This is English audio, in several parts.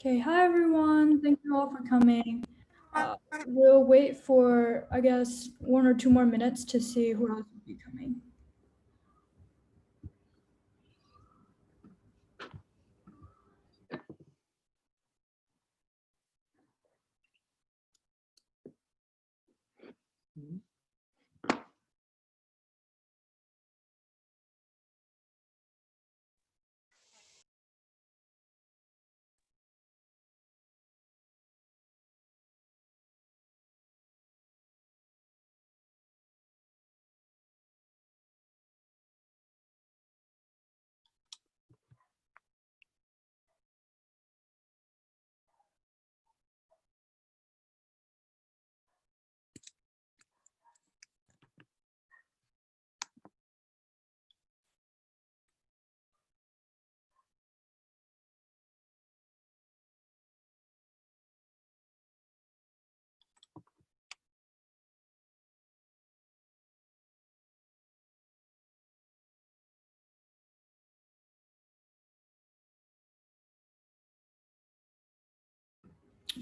Okay, hi everyone. Thank you all for coming. We'll wait for, I guess, 1 or 2 more minutes to see who else will be coming.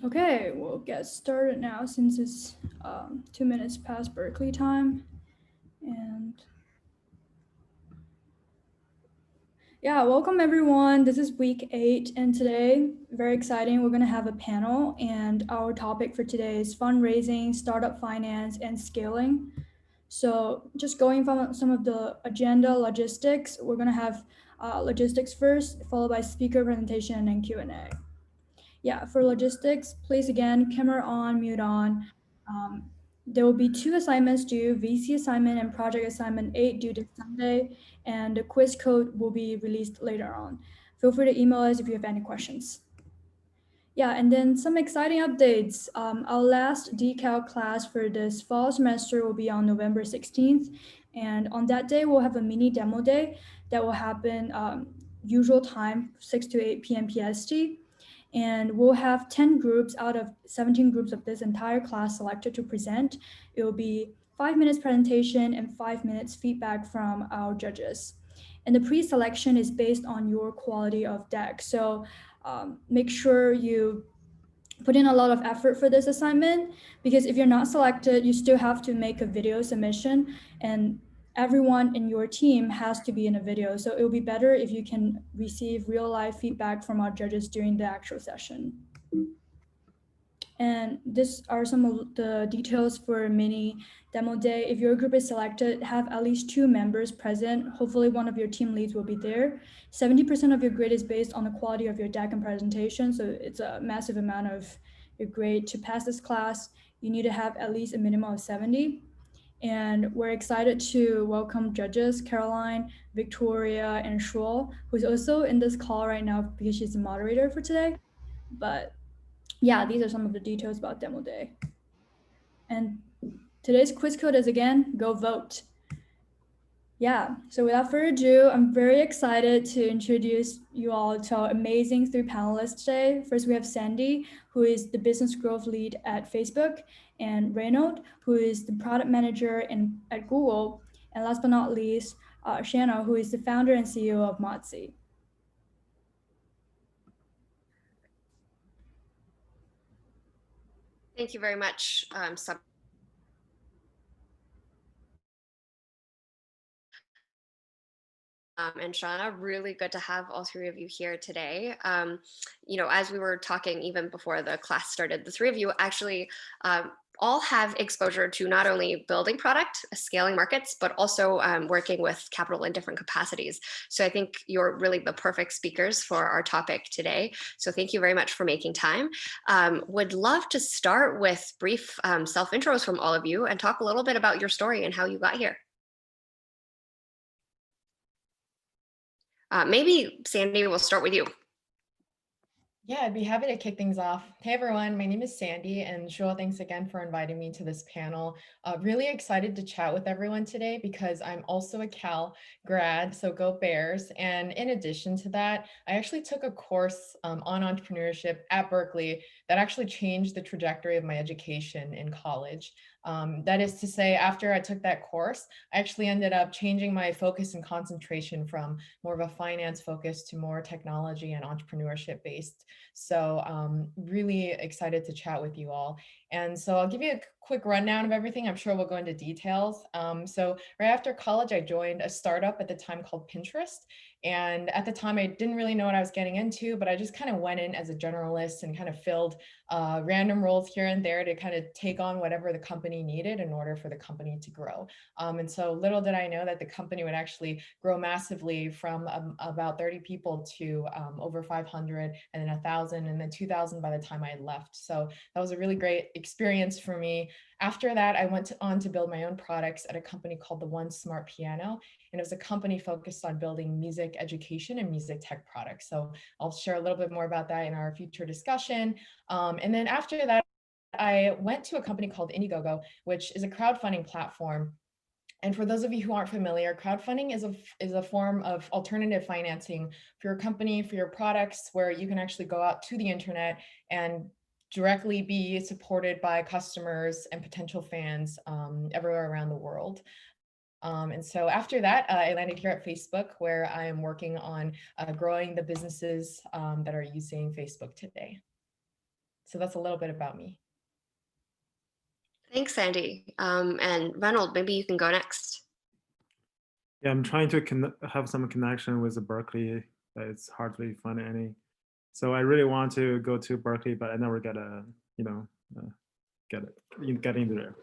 Okay, we'll get started now since it's 2 minutes past Berkeley time. And yeah, welcome everyone. This is week 8, and today, very exciting, we're gonna have a panel, and our topic for today is fundraising, startup finance, and scaling. So just going from some of the agenda logistics, we're gonna have logistics first, followed by speaker presentation and Q&A. Yeah, for logistics, please again, camera on, mute on. There will be 2 assignments due, VC assignment and project assignment 8 due this Sunday, and the quiz code will be released later on. Feel free to email us if you have any questions. Yeah, and then some exciting updates. Our last Decode class for this fall semester will be on November 16th. And on that day, we'll have a mini demo day that will happen usual time, 6 to 8 p.m. PST. And we'll have 10 groups out of 17 groups of this entire class selected to present. It will be 5 minutes presentation and 5 minutes feedback from our judges. And the pre-selection is based on your quality of deck. So make sure you put in a lot of effort for this assignment, because if you're not selected, you still have to make a video submission, and everyone in your team has to be in a video. So it will be better if you can receive real life feedback from our judges during the actual session. And these are some of the details for mini demo day. If your group is selected, have at least 2 members present. Hopefully one of your team leads will be there. 70% of your grade is based on the quality of your deck and presentation. So it's a massive amount of your grade. To pass this class, you need to have at least a minimum of 70. And we're excited to welcome judges, Caroline, Victoria, and Shuo, who's also in this call right now because she's the moderator for today. But yeah, these are some of the details about demo day. And today's quiz code is again, go vote. Yeah, so without further ado, I'm very excited to introduce you all to our amazing 3 panelists today. First, we have Sandy, who is the business growth lead at Facebook, and Reynold, who is the product manager at Google, and last but not least, Shanna, who is the founder and CEO of Modsy. Thank you very much, and Shauna. Really good to have all 3 of you here today. As we were talking even before the class started, the 3 of you actually all have exposure to not only building product, scaling markets, but also working with capital in different capacities. So I think you're really the perfect speakers for our topic today. So thank you very much for making time. Would love to start with brief self-intros from all of you and talk a little bit about your story and how you got here. Maybe Sandy, we'll start with you. Yeah, I'd be happy to kick things off. Hey everyone, my name is Sandy, and Shua, thanks again for inviting me to this panel. Really excited to chat with everyone today because I'm also a Cal grad, so go Bears. And in addition to that, I actually took a course on entrepreneurship at Berkeley that actually changed the trajectory of my education in college. That is to say, after I took that course, I actually ended up changing my focus and concentration from more of a finance focus to more technology and entrepreneurship based. So really excited to chat with you all. And so I'll give you a quick rundown of everything. I'm sure we'll go into details. So right after college, I joined a startup at the time called Pinterest. And at the time, I didn't really know what I was getting into, but I just kind of went in as a generalist and kind of filled random roles here and there to kind of take on whatever the company needed in order for the company to grow. And so little did I know that the company would actually grow massively from about 30 people to over 500 and then 1,000 and then 2,000 by the time I had left. So that was a really great experience for me. After that, I went on to build my own products at a company called the One Smart Piano. And it was a company focused on building music education and music tech products. So I'll share a little bit more about that in our future discussion. And then after that, I went to a company called Indiegogo, which is a crowdfunding platform. And for those of you who aren't familiar, crowdfunding is a form of alternative financing for your company, for your products, where you can actually go out to the internet and directly be supported by customers and potential fans everywhere around the world. And so after that, I landed here at Facebook, where I am working on growing the businesses that are using Facebook today. So that's a little bit about me. Thanks, Sandy. And Ronald, maybe you can go next. Yeah, I'm trying to have some connection with the Berkeley, but it's hardly find any. So I really want to go to Berkeley, but I never get get into there.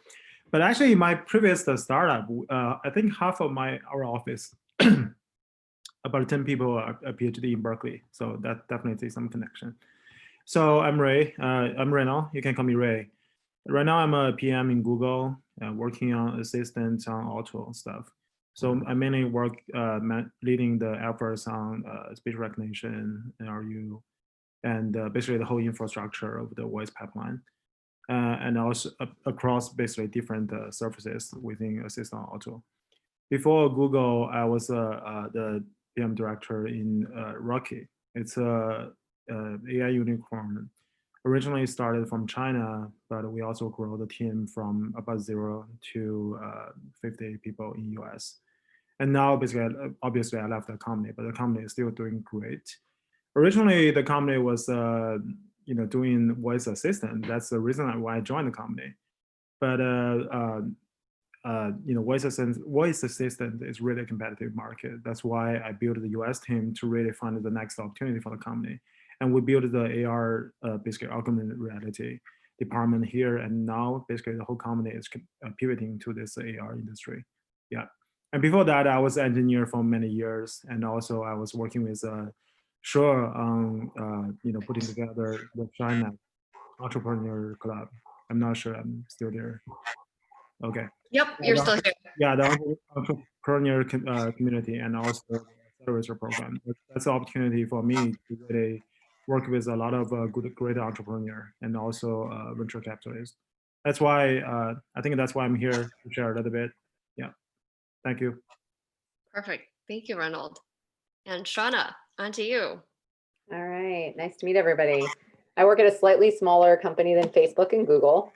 But actually, my previous startup, I think half of our office, about 10 people are a PhD in Berkeley. So that definitely some connection. So I'm Ray. I'm Renal. You can call me Ray. Right now, I'm a PM in Google, working on assistant on auto stuff. So I mainly work leading the efforts on speech recognition, NRU, and basically the whole infrastructure of the voice pipeline. And also across basically different services within Assistant Auto. Before Google, I was the PM director in Rocky. It's a AI unicorn. Originally started from China, but we also grow the team from about 0 to 50 people in US. And now basically, obviously I left the company, but the company is still doing great. Originally, the company was doing voice assistant. That's the reason why I joined the company. But voice assistant is really a competitive market. That's why I built the US team to really find the next opportunity for the company. And we built the AR, basically augmented reality department here. And now basically the whole company is pivoting to this AR industry. Yeah. And before that, I was an engineer for many years. And also I was working with Sure on putting together the China Entrepreneur Club. I'm not sure I'm still there. Okay. Yep, you're still here. Yeah, the entrepreneur community and also the accelerator program. That's an opportunity for me to really work with a lot of great entrepreneur and also venture capitalists. That's why I think that's why I'm here to share a little bit. Yeah, thank you. Perfect. Thank you, Ronald. And Shauna, on to you. All right, nice to meet everybody. I work at a slightly smaller company than Facebook and Google.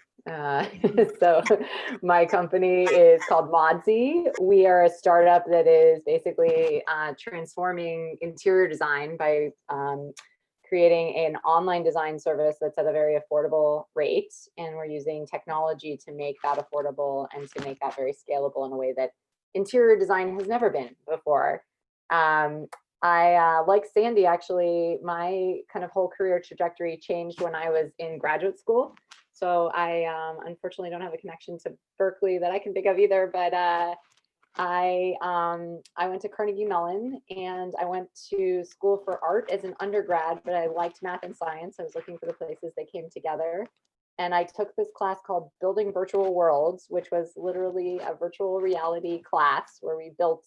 So my company is called Modsy. We are a startup that is basically transforming interior design by creating an online design service that's at a very affordable rate. And we're using technology to make that affordable and to make that very scalable in a way that interior design has never been before. I, like Sandy, actually, my kind of whole career trajectory changed when I was in graduate school. So I unfortunately don't have a connection to Berkeley that I can think of either, but I went to Carnegie Mellon and I went to school for art as an undergrad, but I liked math and science. I was looking for the places they came together. And I took this class called Building Virtual Worlds, which was literally a virtual reality class where we built,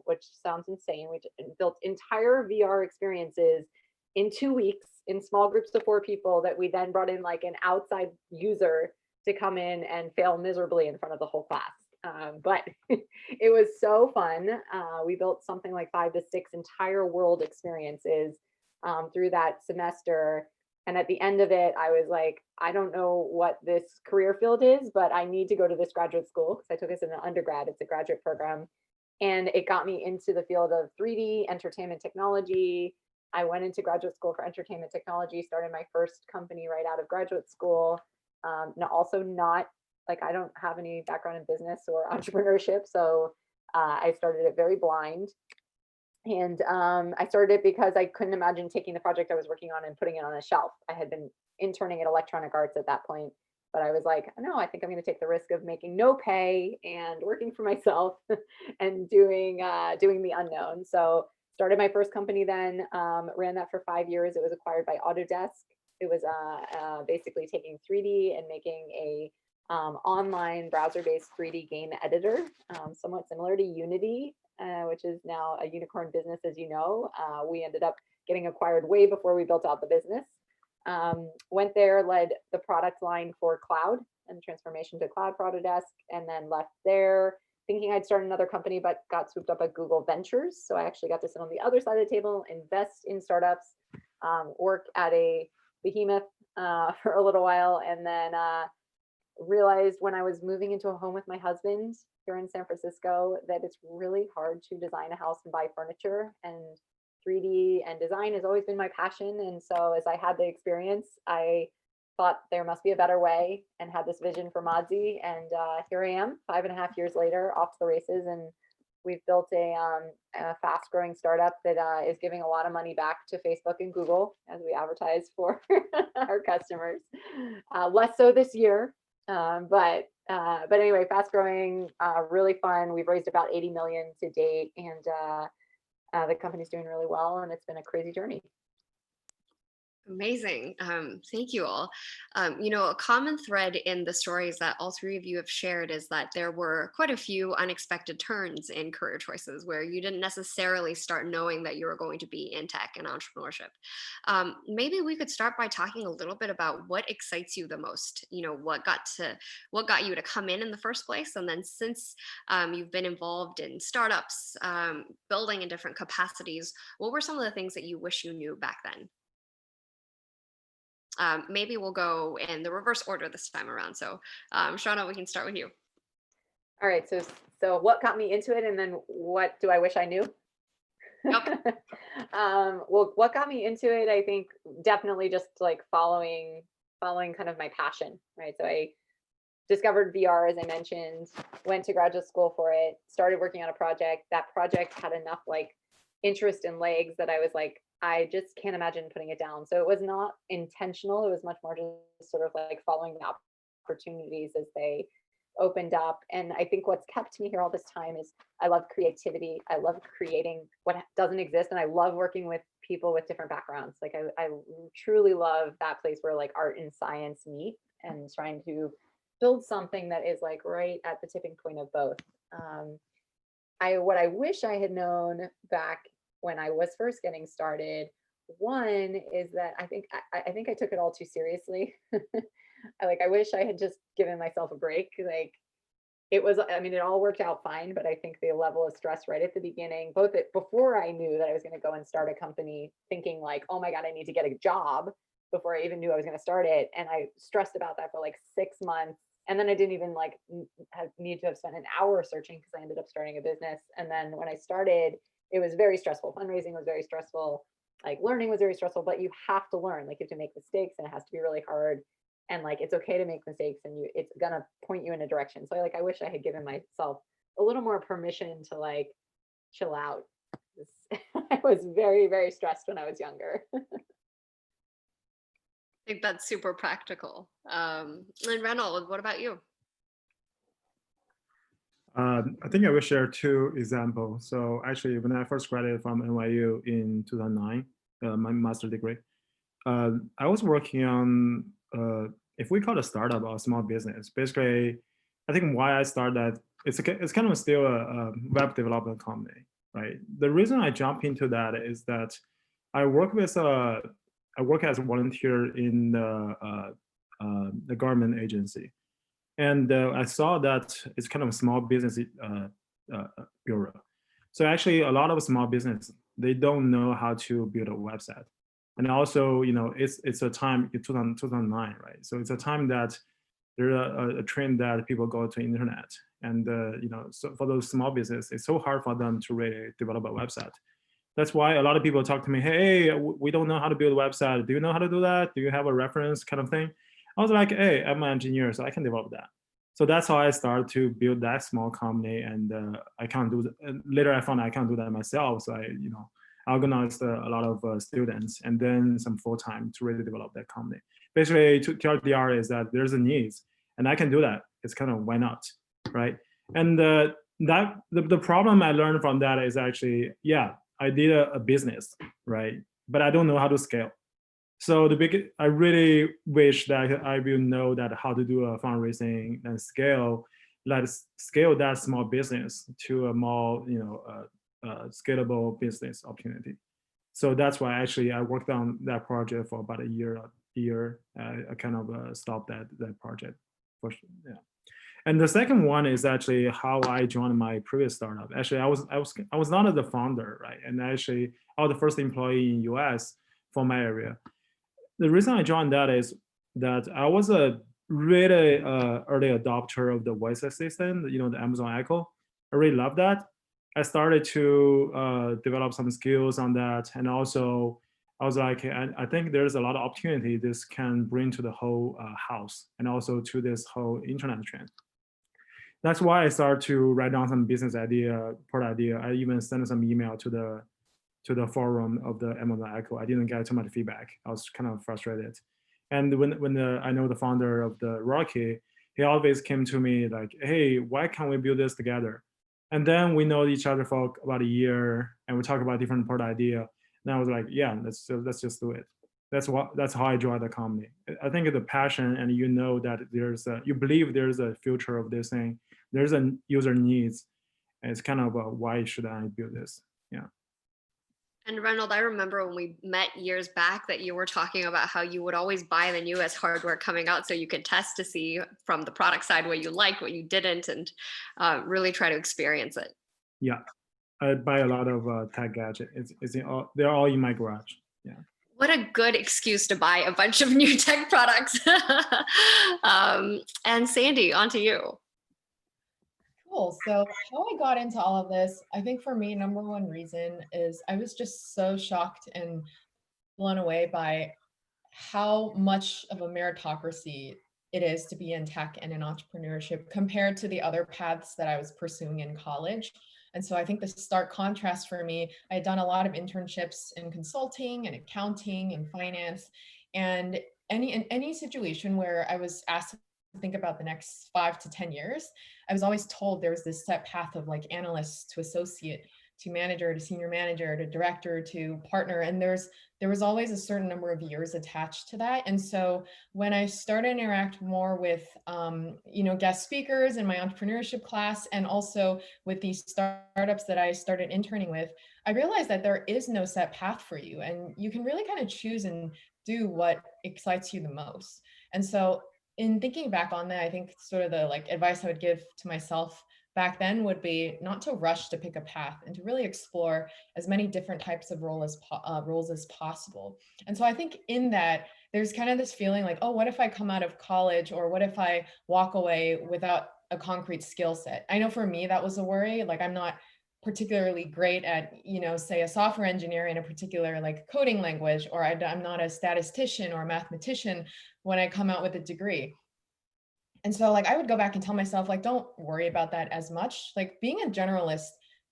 which sounds insane, we built entire VR experiences in 2 weeks in small groups of 4 people that we then brought in like an outside user to come in and fail miserably in front of the whole class. But it was so fun. We built something like 5 to 6 entire world experiences through that semester. And at the end of it, I was like, I don't know what this career field is, but I need to go to this graduate school because I took this in an undergrad. It's a graduate program. And it got me into the field of 3D entertainment technology, I went into graduate school for entertainment technology, started my first company right out of graduate school. Also not like, I don't have any background in business or entrepreneurship. So I started it very blind. And I started it because I couldn't imagine taking the project I was working on and putting it on a shelf. I had been interning at Electronic Arts at that point, but I was like, no, I think I'm going to take the risk of making no pay and working for myself and doing the unknown. So started my first company then, ran that for 5 years. It was acquired by Autodesk. It was basically taking 3D and making a online browser-based 3D game editor, somewhat similar to Unity, which is now a unicorn business, as you know. We ended up getting acquired way before we built out the business. Went there, led the product line for cloud and transformation to cloud for Autodesk, and then left there thinking I'd start another company, but got swooped up at Google Ventures. So I actually got to sit on the other side of the table, invest in startups, work at a behemoth for a little while, and then realized when I was moving into a home with my husband here in San Francisco that it's really hard to design a house and buy furniture, and 3D and design has always been my passion. And so as I had the experience, I thought there must be a better way and had this vision for Modsy. And here I am 5.5 years later, off to the races. And we've built a fast growing startup that is giving a lot of money back to Facebook and Google as we advertise for our customers. Less so this year. But anyway, fast growing, really fun. We've raised about 80 million to date, and the company's doing really well, and it's been a crazy journey. Amazing. Thank you all. A common thread in the stories that all three of you have shared is that there were quite a few unexpected turns in career choices where you didn't necessarily start knowing that you were going to be in tech and entrepreneurship. Maybe we could start by talking a little bit about what excites you the most. What got you to come in the first place, and then since you've been involved in startups, building in different capacities, what were some of the things that you wish you knew back then? Maybe we'll go in the reverse order this time around. So, Shauna, we can start with you. All right. So what got me into it, and then what do I wish I knew? Yep. Well, what got me into it, I think definitely just like following kind of my passion, right? So I discovered VR, as I mentioned, went to graduate school for it, started working on a project. That project had enough like interest and legs that I was like, I just can't imagine putting it down. So it was not intentional. It was much more just sort of like following the opportunities as they opened up. And I think what's kept me here all this time is I love creativity. I love creating what doesn't exist. And I love working with people with different backgrounds. Like I truly love that place where like art and science meet, and trying to build something that is like right at the tipping point of both. What I wish I had known back when I was first getting started, one is that I think I took it all too seriously. I wish I had just given myself a break. Like it all worked out fine, but I think the level of stress right at the beginning, before I knew that I was going to go and start a company, thinking like, oh my God, I need to get a job before I even knew I was going to start it. And I stressed about that for like 6 months. And then I didn't even like need to have spent an hour searching because I ended up starting a business. And then when I started, it was very stressful. Fundraising was very stressful. Like learning was very stressful, but you have to learn. Like you have to make mistakes, and it has to be really hard. And like it's okay to make mistakes, and it's gonna point you in a direction. So I wish I had given myself a little more permission to like chill out. I was very, very stressed when I was younger. I think that's super practical. And Reynolds, what about you? I think I will share 2 examples. So actually, when I first graduated from NYU in 2009, my master's degree, I was working on, if we call it a startup or a small business, basically, I think why I started that, it's kind of still a web development company, right? The reason I jump into that is that I work as a volunteer in the government agency. And I saw that it's kind of a small business bureau. So actually, a lot of small business, they don't know how to build a website. And also, it's a time in 2009, right? So it's a time that there's a trend that people go to internet, and so for those small businesses, it's so hard for them to really develop a website. That's why a lot of people talk to me, hey, we don't know how to build a website. Do you know how to do that? Do you have a reference kind of thing? I was like, hey, I'm an engineer, so I can develop that. So that's how I started to build that small company. And I can't do that. Later I found I can't do that myself. So I, organized a lot of students and then some full-time to really develop that company. Basically, TLDR is that there's a needs and I can do that. It's kind of, why not, right? And the problem I learned from that is actually, yeah, I did a business, right? But I don't know how to scale. So I really wish that I will know that how to do a fundraising and scale, let's scale that small business to a more, scalable business opportunity. So that's why actually I worked on that project for about a year. I kind of stopped that project. Yeah. And the second one is actually how I joined my previous startup. Actually, I was not the founder, right? And actually, I was the first employee in US for my area. The reason I joined that is that I was a really early adopter of the voice assistant, the Amazon Echo. I really love that. I started to develop some skills on that, and also I was like, I think there's a lot of opportunity this can bring to the whole house, and also to this whole internet trend. That's why I started to write down some business product idea. I even sent some email to the forum of the Amazon Echo. I didn't get too much feedback. I was kind of frustrated. And when I know the founder of the Rocky, he always came to me like, hey, why can't we build this together? And then we know each other for about a year and we talk about different product idea. And I was like, yeah, let's just do it. That's how I joined the company. I think the passion, and that you believe there's a future of this thing. There's a user needs, and it's kind of why should I build this? Yeah. And Reynold, I remember when we met years back that you were talking about how you would always buy the newest hardware coming out so you could test to see from the product side what you liked, what you didn't, and really try to experience it. Yeah, I buy a lot of tech gadgets. They're all in my garage. Yeah. What a good excuse to buy a bunch of new tech products. And Sandy, on to you. Cool. So how I got into all of this, I think for me, number one reason is I was just so shocked and blown away by how much of a meritocracy it is to be in tech and in entrepreneurship compared to the other paths that I was pursuing in college. And so I think the stark contrast for me, I had done a lot of internships in consulting and accounting and finance, and in any situation where I was asked to think about the next 5 to 10 years, I was always told there was this set path of like analyst to associate to manager to senior manager to director to partner, and there was always a certain number of years attached to that. And so when I started to interact more with guest speakers in my entrepreneurship class, and also with these startups that I started interning with, I realized that there is no set path for you, and you can really kind of choose and do what excites you the most. And so in thinking back on that, I think sort of the advice I would give to myself back then would be not to rush to pick a path and to really explore as many different types of roles as possible. And so I think in that, there's kind of this feeling like, oh, what if I come out of college, or what if I walk away without a concrete skill set? I know for me, that was a worry. Like, I'm not particularly great at, say a software engineer in a particular coding language, or I'm not a statistician or a mathematician when I come out with a degree. And so I would go back and tell myself, don't worry about that as much. Being a generalist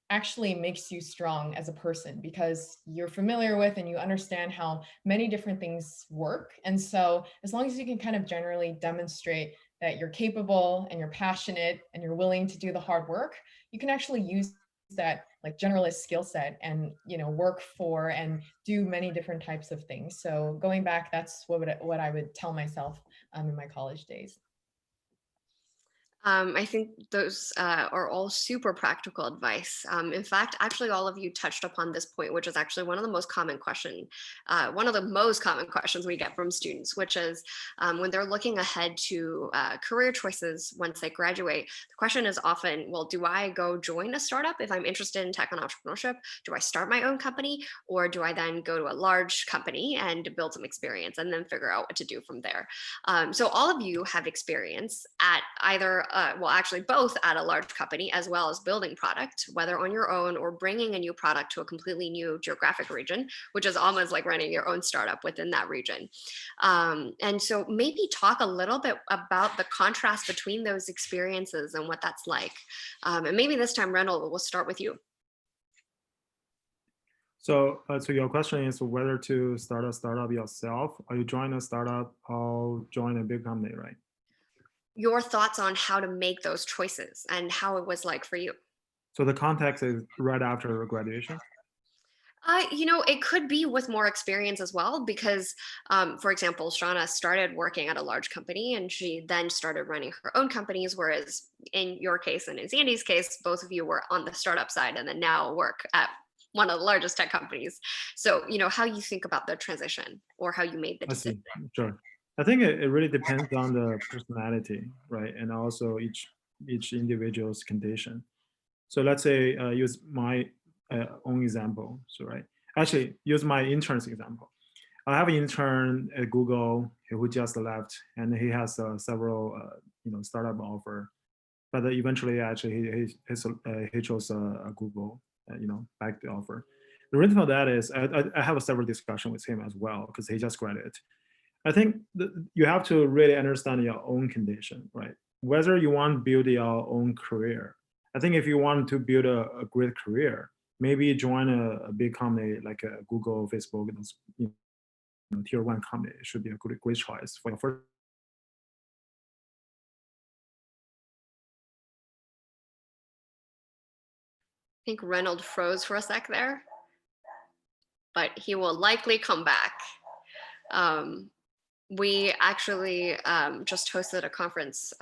actually makes you strong as a person because you're familiar with and you understand how many different things work. And so as long as you can kind of generally demonstrate that you're capable and you're passionate and you're willing to do the hard work, you can actually use that generalist skill set and work for and do many different types of things. So going back, that's what I would tell myself in my college days. I think those are all super practical advice. In fact, actually, all of you touched upon this point, which is actually one of the most common questions we get from students, which is when they're looking ahead to career choices once they graduate. The question is often, well, do I go join a startup if I'm interested in tech and entrepreneurship? Do I start my own company, or do I then go to a large company and build some experience and then figure out what to do from there? So all of you have experience at either well, actually both at a large company as well as building product, whether on your own or bringing a new product to a completely new geographic region, which is almost like running your own startup within that region. And so maybe talk a little bit about the contrast between those experiences and what that's like. And maybe this time, Reynold, we'll start with you. So, so your question is whether to start a startup yourself, or you join a startup, or join a big company, right? Your thoughts on how to make those choices and how it was like for you. So the context is right after graduation. It could be with more experience as well, because, for example, Shauna started working at a large company and she then started running her own companies, whereas in your case and in Sandy's case, both of you were on the startup side and then now work at one of the largest tech companies. So, how you think about the transition or how you made the decision. I see. Sure. I think it really depends on the personality, right? And also each individual's condition. So let's say use my own example. So right, actually use my intern's example. I have an intern at Google who just left, and he has several startup offer, but eventually actually he chose Google, back the offer. The reason for that is I have a several discussion with him as well because he just graduated. I think you have to really understand your own condition, right? Whether you want to build your own career. I think if you want to build a great career, maybe join a big company like Google, Facebook, those tier 1 company should be a great choice for your first. I think Reynold froze for a sec there, but he will likely come back. We actually just hosted a conference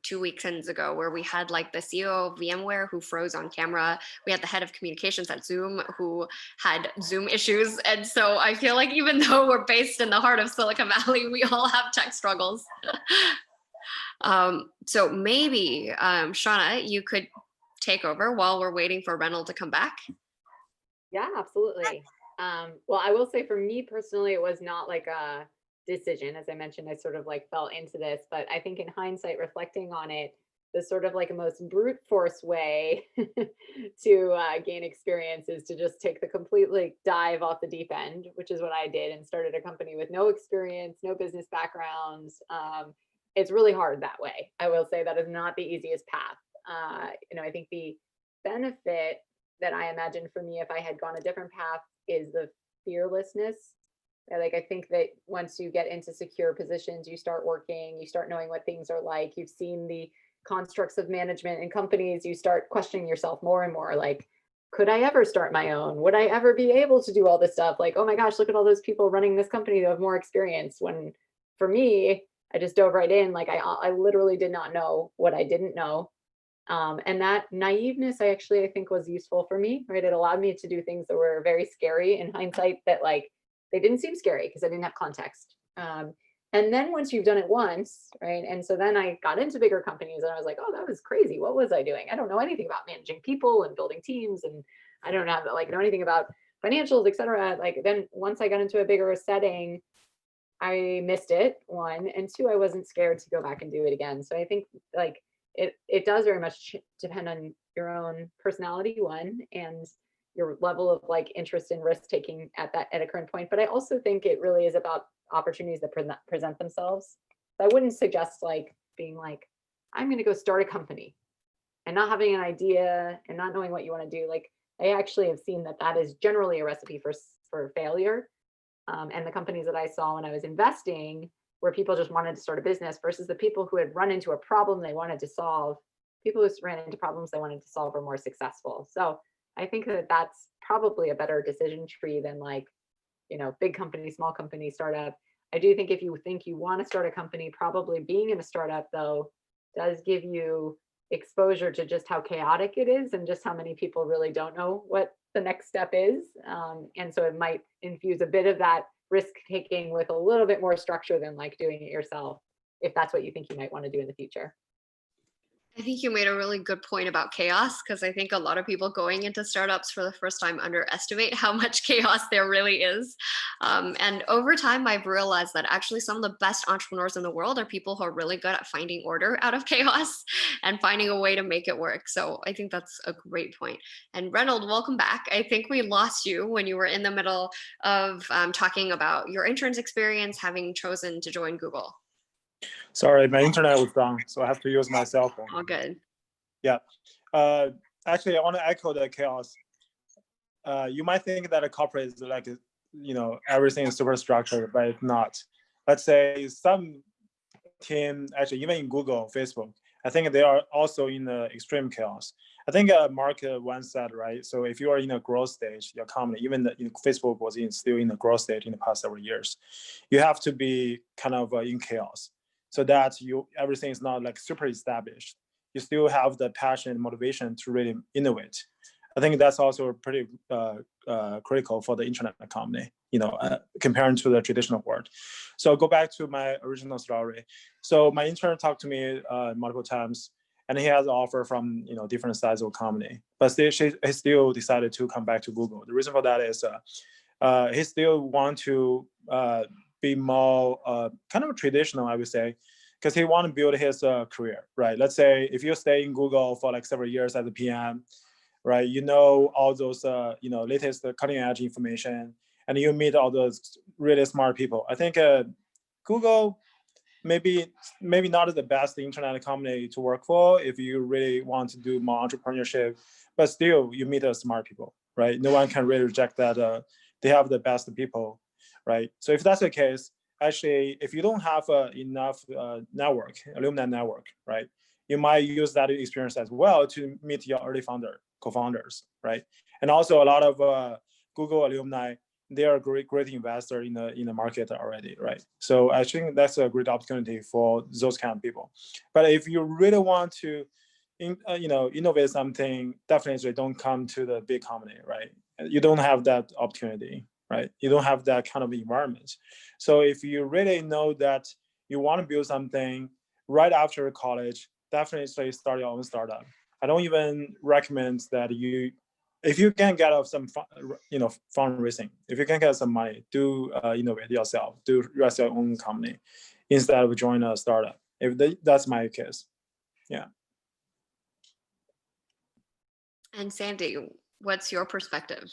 2 weekends ago where we had like the CEO of VMware who froze on camera. We had the head of communications at Zoom who had Zoom issues. And so I feel like even though we're based in the heart of Silicon Valley, we all have tech struggles. So maybe, Shauna, you could take over while we're waiting for Reynold to come back. Yeah, absolutely. Well, I will say for me personally, it was not like a decision. As I mentioned, I sort of like fell into this, but I think in hindsight, reflecting on it, the sort of like a most brute force way to gain experience is to just take the complete like dive off the deep end, which is what I did, and started a company with no experience, no business backgrounds. It's really hard that way. I will say that is not the easiest path. I think the benefit that I imagine for me if I had gone a different path is the fearlessness. Like I think that once you get into secure positions, you start working, you start knowing what things are like, you've seen the constructs of management and companies, you start questioning yourself more and more, like, could I ever start my own? Would I ever be able to do all this stuff? Like, oh my gosh, look at all those people running this company that have more experience. When for me, I just dove right in. Like I literally did not know what I didn't know. And that naiveness, I think was useful for me, right? It allowed me to do things that were very scary in hindsight that like, they didn't seem scary because I didn't have context. And then once you've done it once, right? And so then I got into bigger companies and I was like, oh, that was crazy. What was I doing? I don't know anything about managing people and building teams. And I don't know anything about financials, et cetera. Like then once I got into a bigger setting, I missed it, one, and two, I wasn't scared to go back and do it again. So I think like it does very much depend on your own personality, one, and your level of like interest in risk taking at a current point. But I also think it really is about opportunities that present themselves. So I wouldn't suggest like being like, I'm going to go start a company and not having an idea and not knowing what you want to do. Like I actually have seen that is generally a recipe for failure. And the companies that I saw when I was investing, where people just wanted to start a business versus the people who had run into a problem they wanted to solve, people who ran into problems they wanted to solve were more successful. So I think that's probably a better decision tree than like, big company, small company, startup. I do think if you think you want to start a company, probably being in a startup though, does give you exposure to just how chaotic it is and just how many people really don't know what the next step is. And so it might infuse a bit of that risk taking with a little bit more structure than like doing it yourself, if that's what you think you might want to do in the future. I think you made a really good point about chaos, because I think a lot of people going into startups for the first time underestimate how much chaos there really is. And over time, I've realized that actually some of the best entrepreneurs in the world are people who are really good at finding order out of chaos and finding a way to make it work. So I think that's a great point. And Reynold, welcome back. I think we lost you when you were in the middle of talking about your intern's experience having chosen to join Google. Sorry, my internet was down, so I have to use my cell phone. All good. Yeah. Actually, I want to echo the chaos. You might think that a corporate is like, everything is super structured, but it's not. Let's say some team, actually, even in Google, Facebook, I think they are also in the extreme chaos. I think Mark once said, right? So if you are in a growth stage, your company, even Facebook was still in the growth stage in the past several years, you have to be kind of in chaos, so that everything is not like super established. You still have the passion and motivation to really innovate. I think that's also pretty critical for the internet company, comparing to the traditional world. So go back to my original story. So my intern talked to me multiple times, and he has an offer from different sides of company, but he still decided to come back to Google. The reason for that is he still want to be more kind of traditional, I would say, because he want to build his career, right? Let's say if you stay in Google for like several years as a PM, right? All those latest cutting edge information, and you meet all those really smart people. I think Google maybe not the best internet company to work for if you really want to do more entrepreneurship, but still you meet smart people, right? No one can really reject that. They have the best people, right? So if that's the case, actually, if you don't have enough alumni network, right, you might use that experience as well to meet your early co-founders, right? And also a lot of Google alumni, they are great investor in the market already, right? So I think that's a great opportunity for those kind of people. But if you really want to, innovate something, definitely don't come to the big company, right? You don't have that opportunity, right? You don't have that kind of environment. So if you really know that you want to build something right after college, definitely start your own startup. I don't even recommend that if you can get some fundraising, if you can get some money, do innovate yourself, do rest your own company instead of join a startup. That's my case. Yeah. And Sandy, what's your perspective?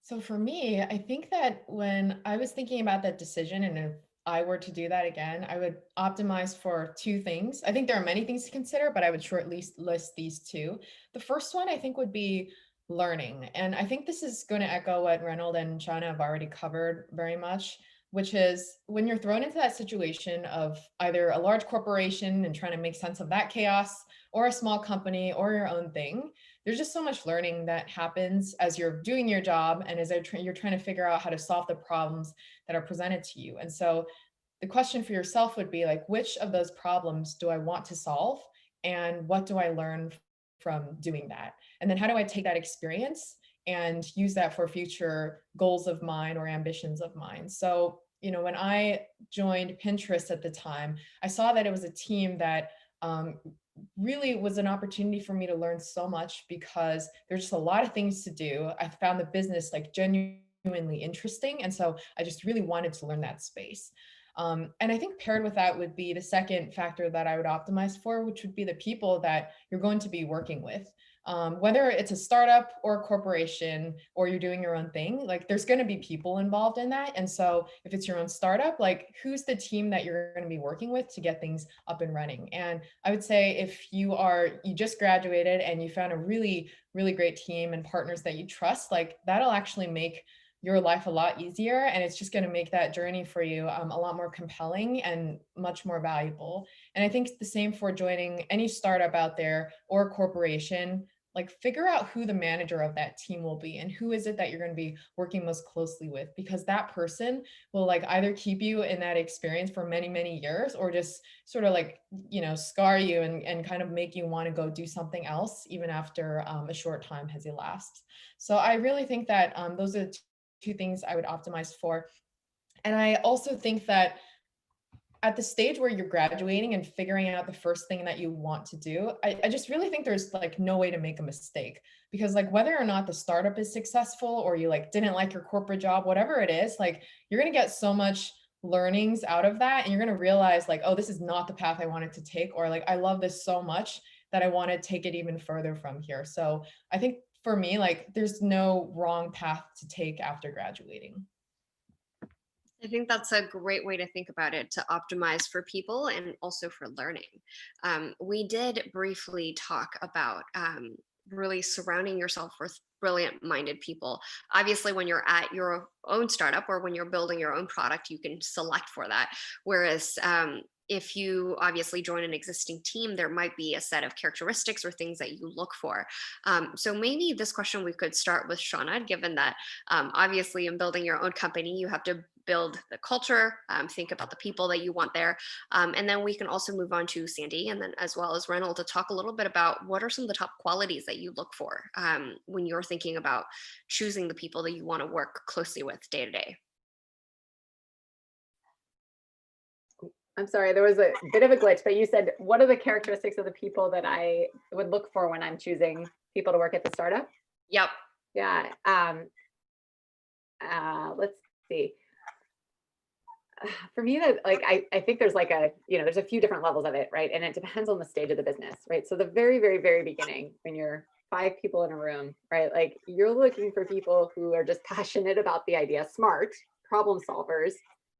So for me, I think that when I was thinking about that decision, and if I were to do that again, I would optimize for two things. I think there are many things to consider, but I would shortly list these two. The first one I think would be learning. And I think this is going to echo what Reynold and Chana have already covered very much, which is when you're thrown into that situation of either a large corporation and trying to make sense of that chaos, or a small company, or your own thing, there's just so much learning that happens as you're doing your job and as you're trying to figure out how to solve the problems that are presented to you. And so the question for yourself would be like, which of those problems do I want to solve? And what do I learn from doing that? And then how do I take that experience and use that for future goals of mine or ambitions of mine? So, when I joined Pinterest at the time, I saw that it was a team that really was an opportunity for me to learn so much, because there's just a lot of things to do. I found the business like genuinely interesting. And so I just really wanted to learn that space. And I think paired with that would be the second factor that I would optimize for, which would be the people that you're going to be working with. Whether it's a startup or a corporation, or you're doing your own thing, like there's going to be people involved in that. And so if it's your own startup, like who's the team that you're going to be working with to get things up and running? And I would say if you just graduated and you found a really, really great team and partners that you trust, like that'll actually make your life a lot easier. And it's just going to make that journey for you a lot more compelling and much more valuable. And I think the same for joining any startup out there or corporation. Like figure out who the manager of that team will be and who is it that you're going to be working most closely with, because that person will like either keep you in that experience for many, many years, or just sort of like, scar you and kind of make you want to go do something else even after a short time has elapsed. So I really think that those are two things I would optimize for. And I also think that at the stage where you're graduating and figuring out the first thing that you want to do, I just really think there's like no way to make a mistake, because like whether or not the startup is successful or you like didn't like your corporate job, whatever it is, like you're going to get so much learnings out of that. And you're going to realize like, oh, this is not the path I wanted to take, or like, I love this so much that I want to take it even further from here. So I think for me, like there's no wrong path to take after graduating. I think that's a great way to think about it, to optimize for people and also for learning. We did briefly talk about really surrounding yourself with brilliant minded people. Obviously, when you're at your own startup or when you're building your own product, you can select for that. Whereas if you obviously join an existing team, there might be a set of characteristics or things that you look for. So maybe this question we could start with Shauna, given that obviously in building your own company, you have to build the culture, think about the people that you want there. And then we can also move on to Sandy and then as well as Reynolds to talk a little bit about what are some of the top qualities that you look for when you're thinking about choosing the people that you want to work closely with day to day. I'm sorry, there was a bit of a glitch, but you said, what are the characteristics of the people that I would look for when I'm choosing people to work at the startup? Yep. Yeah. Let's see. For me, that like I think there's like there's a few different levels of it, right? And it depends on the stage of the business, right? So the very, very, very beginning, when you're 5 people in a room, right? Like you're looking for people who are just passionate about the idea, smart problem solvers,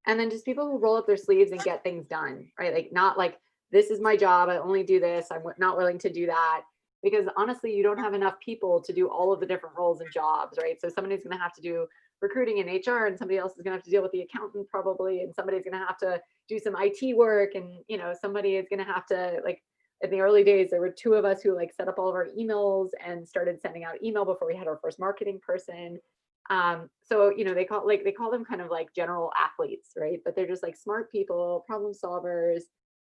and then just people who roll up their sleeves and get things done, right? Like not like, this is my job, I only do this, I'm not willing to do that. Because honestly, you don't have enough people to do all of the different roles and jobs, right? So somebody's going to have to do recruiting and HR, and somebody else is going to have to deal with the accountant probably, and somebody's going to have to do some IT work, and somebody is going to have to, like, in the early days there were 2 of us who like set up all of our emails and started sending out email before we had our first marketing person. So they call them kind of like general athletes, right? But they're just like smart people, problem solvers,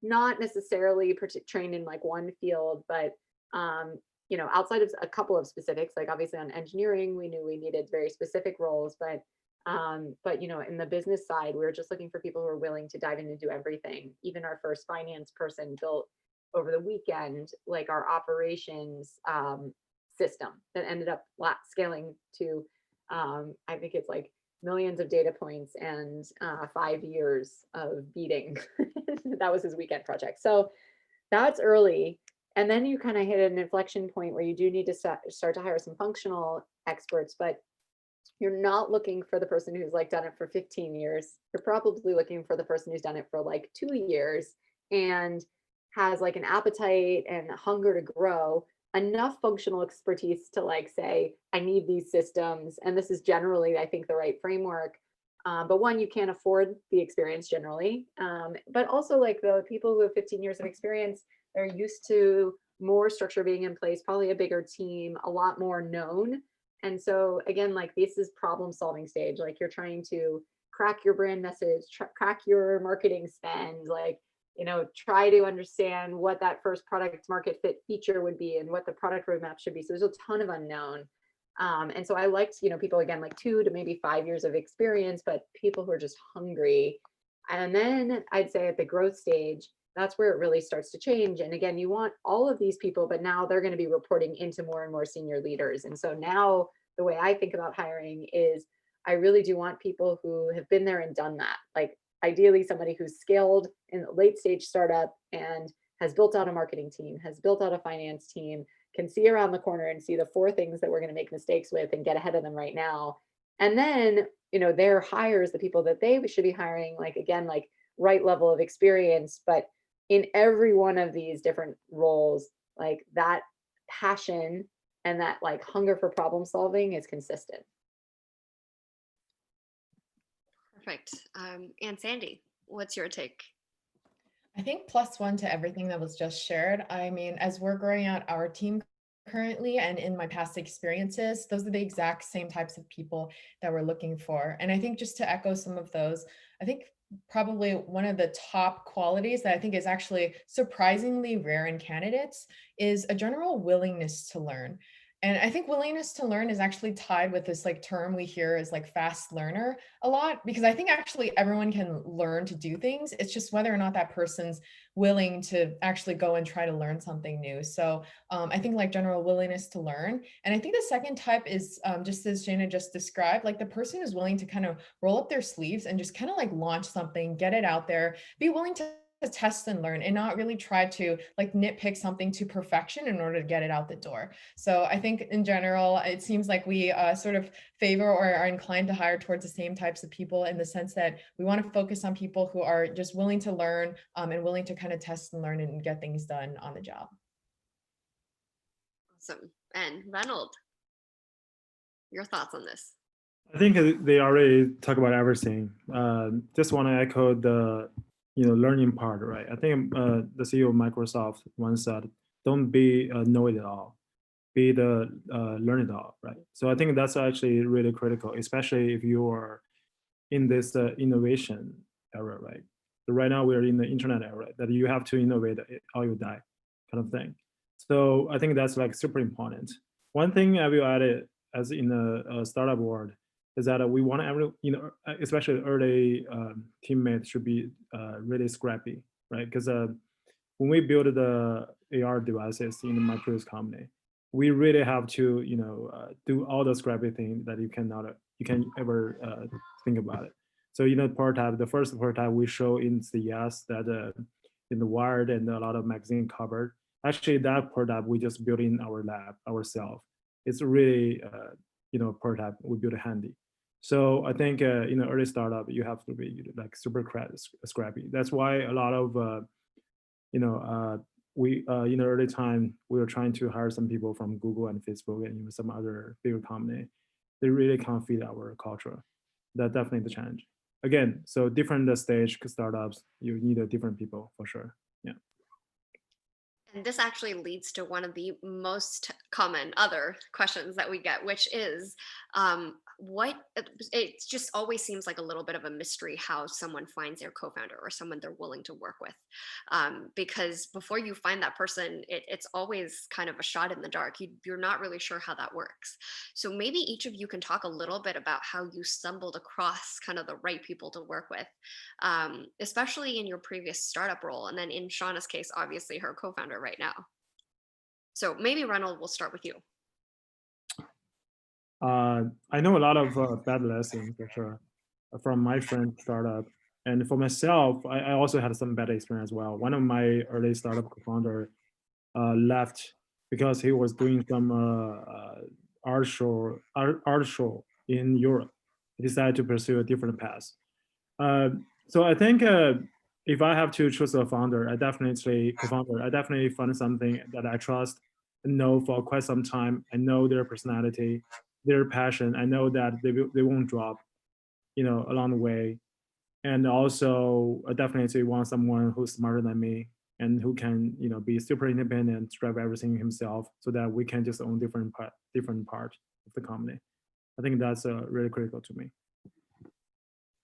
not necessarily trained in like one field, but outside of a couple of specifics, like obviously on engineering, we knew we needed very specific roles, but in the business side, we were just looking for people who are willing to dive in and do everything. Even our first finance person built over the weekend, like our operations system that ended up scaling to, I think it's like millions of data points and 5 years of beating. That was his weekend project. So that's early. And then you kind of hit an inflection point where you do need to start to hire some functional experts, but you're not looking for the person who's like done it for 15 years. You're probably looking for the person who's done it for like 2 years and has like an appetite and hunger to grow, enough functional expertise to like say, I need these systems. And this is generally, I think, the right framework. But one, you can't afford the experience generally. But also like the people who have 15 years of experience, they're used to more structure being in place, probably a bigger team, a lot more known. And so again, like this is problem solving stage, like you're trying to crack your brand message, crack your marketing spend, like, try to understand what that first product market fit feature would be and what the product roadmap should be. So there's a ton of unknown. And so I liked, people, again, like 2 to maybe 5 years of experience, but people who are just hungry. And then I'd say at the growth stage, that's where it really starts to change. And again, you want all of these people, but now they're going to be reporting into more and more senior leaders. And so now the way I think about hiring is I really do want people who have been there and done that. Like ideally somebody who's scaled in a late stage startup and has built out a marketing team, has built out a finance team, can see around the corner and see the 4 things that we're going to make mistakes with and get ahead of them right now. And then, their hires, the people that they should be hiring, like, again, like right level of experience, but in every one of these different roles, like that passion and that like hunger for problem solving is consistent. Perfect. And Sandy, what's your take? I think +1 to everything that was just shared. I mean, as we're growing out our team currently and in my past experiences, those are the exact same types of people that we're looking for. And I think just to echo some of those, I think probably one of the top qualities that I think is actually surprisingly rare in candidates is a general willingness to learn. And I think willingness to learn is actually tied with this like term we hear as like fast learner a lot, because I think actually everyone can learn to do things. It's just whether or not that person's willing to actually go and try to learn something new. So I think like general willingness to learn. And I think the second type is just as Jana just described, like the person who's willing to kind of roll up their sleeves and just kind of like launch something, get it out there, be willing to test and learn and not really try to like nitpick something to perfection in order to get it out the door. So I think in general, it seems like we sort of favor or are inclined to hire towards the same types of people in the sense that we want to focus on people who are just willing to learn and willing to kind of test and learn and get things done on the job. Awesome. And Reynold, your thoughts on this? I think they already talk about everything. Just want to echo the learning part, right? I think the CEO of Microsoft once said, "Don't be a know-it-all, be the learn-it-all," right? So I think that's actually really critical, especially if you are in this innovation era, right? So right now we're in the internet era that you have to innovate or you die, kind of thing. So I think that's like super important. One thing I will add it as in the startup world is that we want every, especially early teammates should be really scrappy, right? Because when we build the AR devices in my previous company, we really have to, do all the scrappy things that you can ever think about it. So, prototype, the first prototype we show in CES that in the Wired and a lot of magazine covered. Actually, that prototype we just built in our lab ourselves. It's really, prototype we built handy. So I think early startup you have to be like super scrappy. That's why a lot of we in the early time we were trying to hire some people from Google and Facebook and some other bigger company. They really can't fit our culture. That's definitely the challenge. Again, so different stage startups, you need different people for sure. Yeah. And this actually leads to one of the most common other questions that we get, which is what it just always seems like a little bit of a mystery how someone finds their co-founder or someone they're willing to work with. Because before you find that person, it's always kind of a shot in the dark. You're not really sure how that works. So maybe each of you can talk a little bit about how you stumbled across kind of the right people to work with, especially in your previous startup role. And then in Shauna's case, obviously her co-founder right now. So maybe Reynold, we'll start with you. I know a lot of bad lessons for sure from my friend startup. And for myself, I also had some bad experience as well. One of my early startup co-founder left because he was doing some art show in Europe. He decided to pursue a different path. So I think if I have to choose a founder, I definitely find something that I trust and know for quite some time. I know their personality, their passion. I know that they won't drop, along the way. And also, I definitely want someone who's smarter than me and who can, be super independent, drive everything himself, so that we can just own different part of the company. I think that's really critical to me.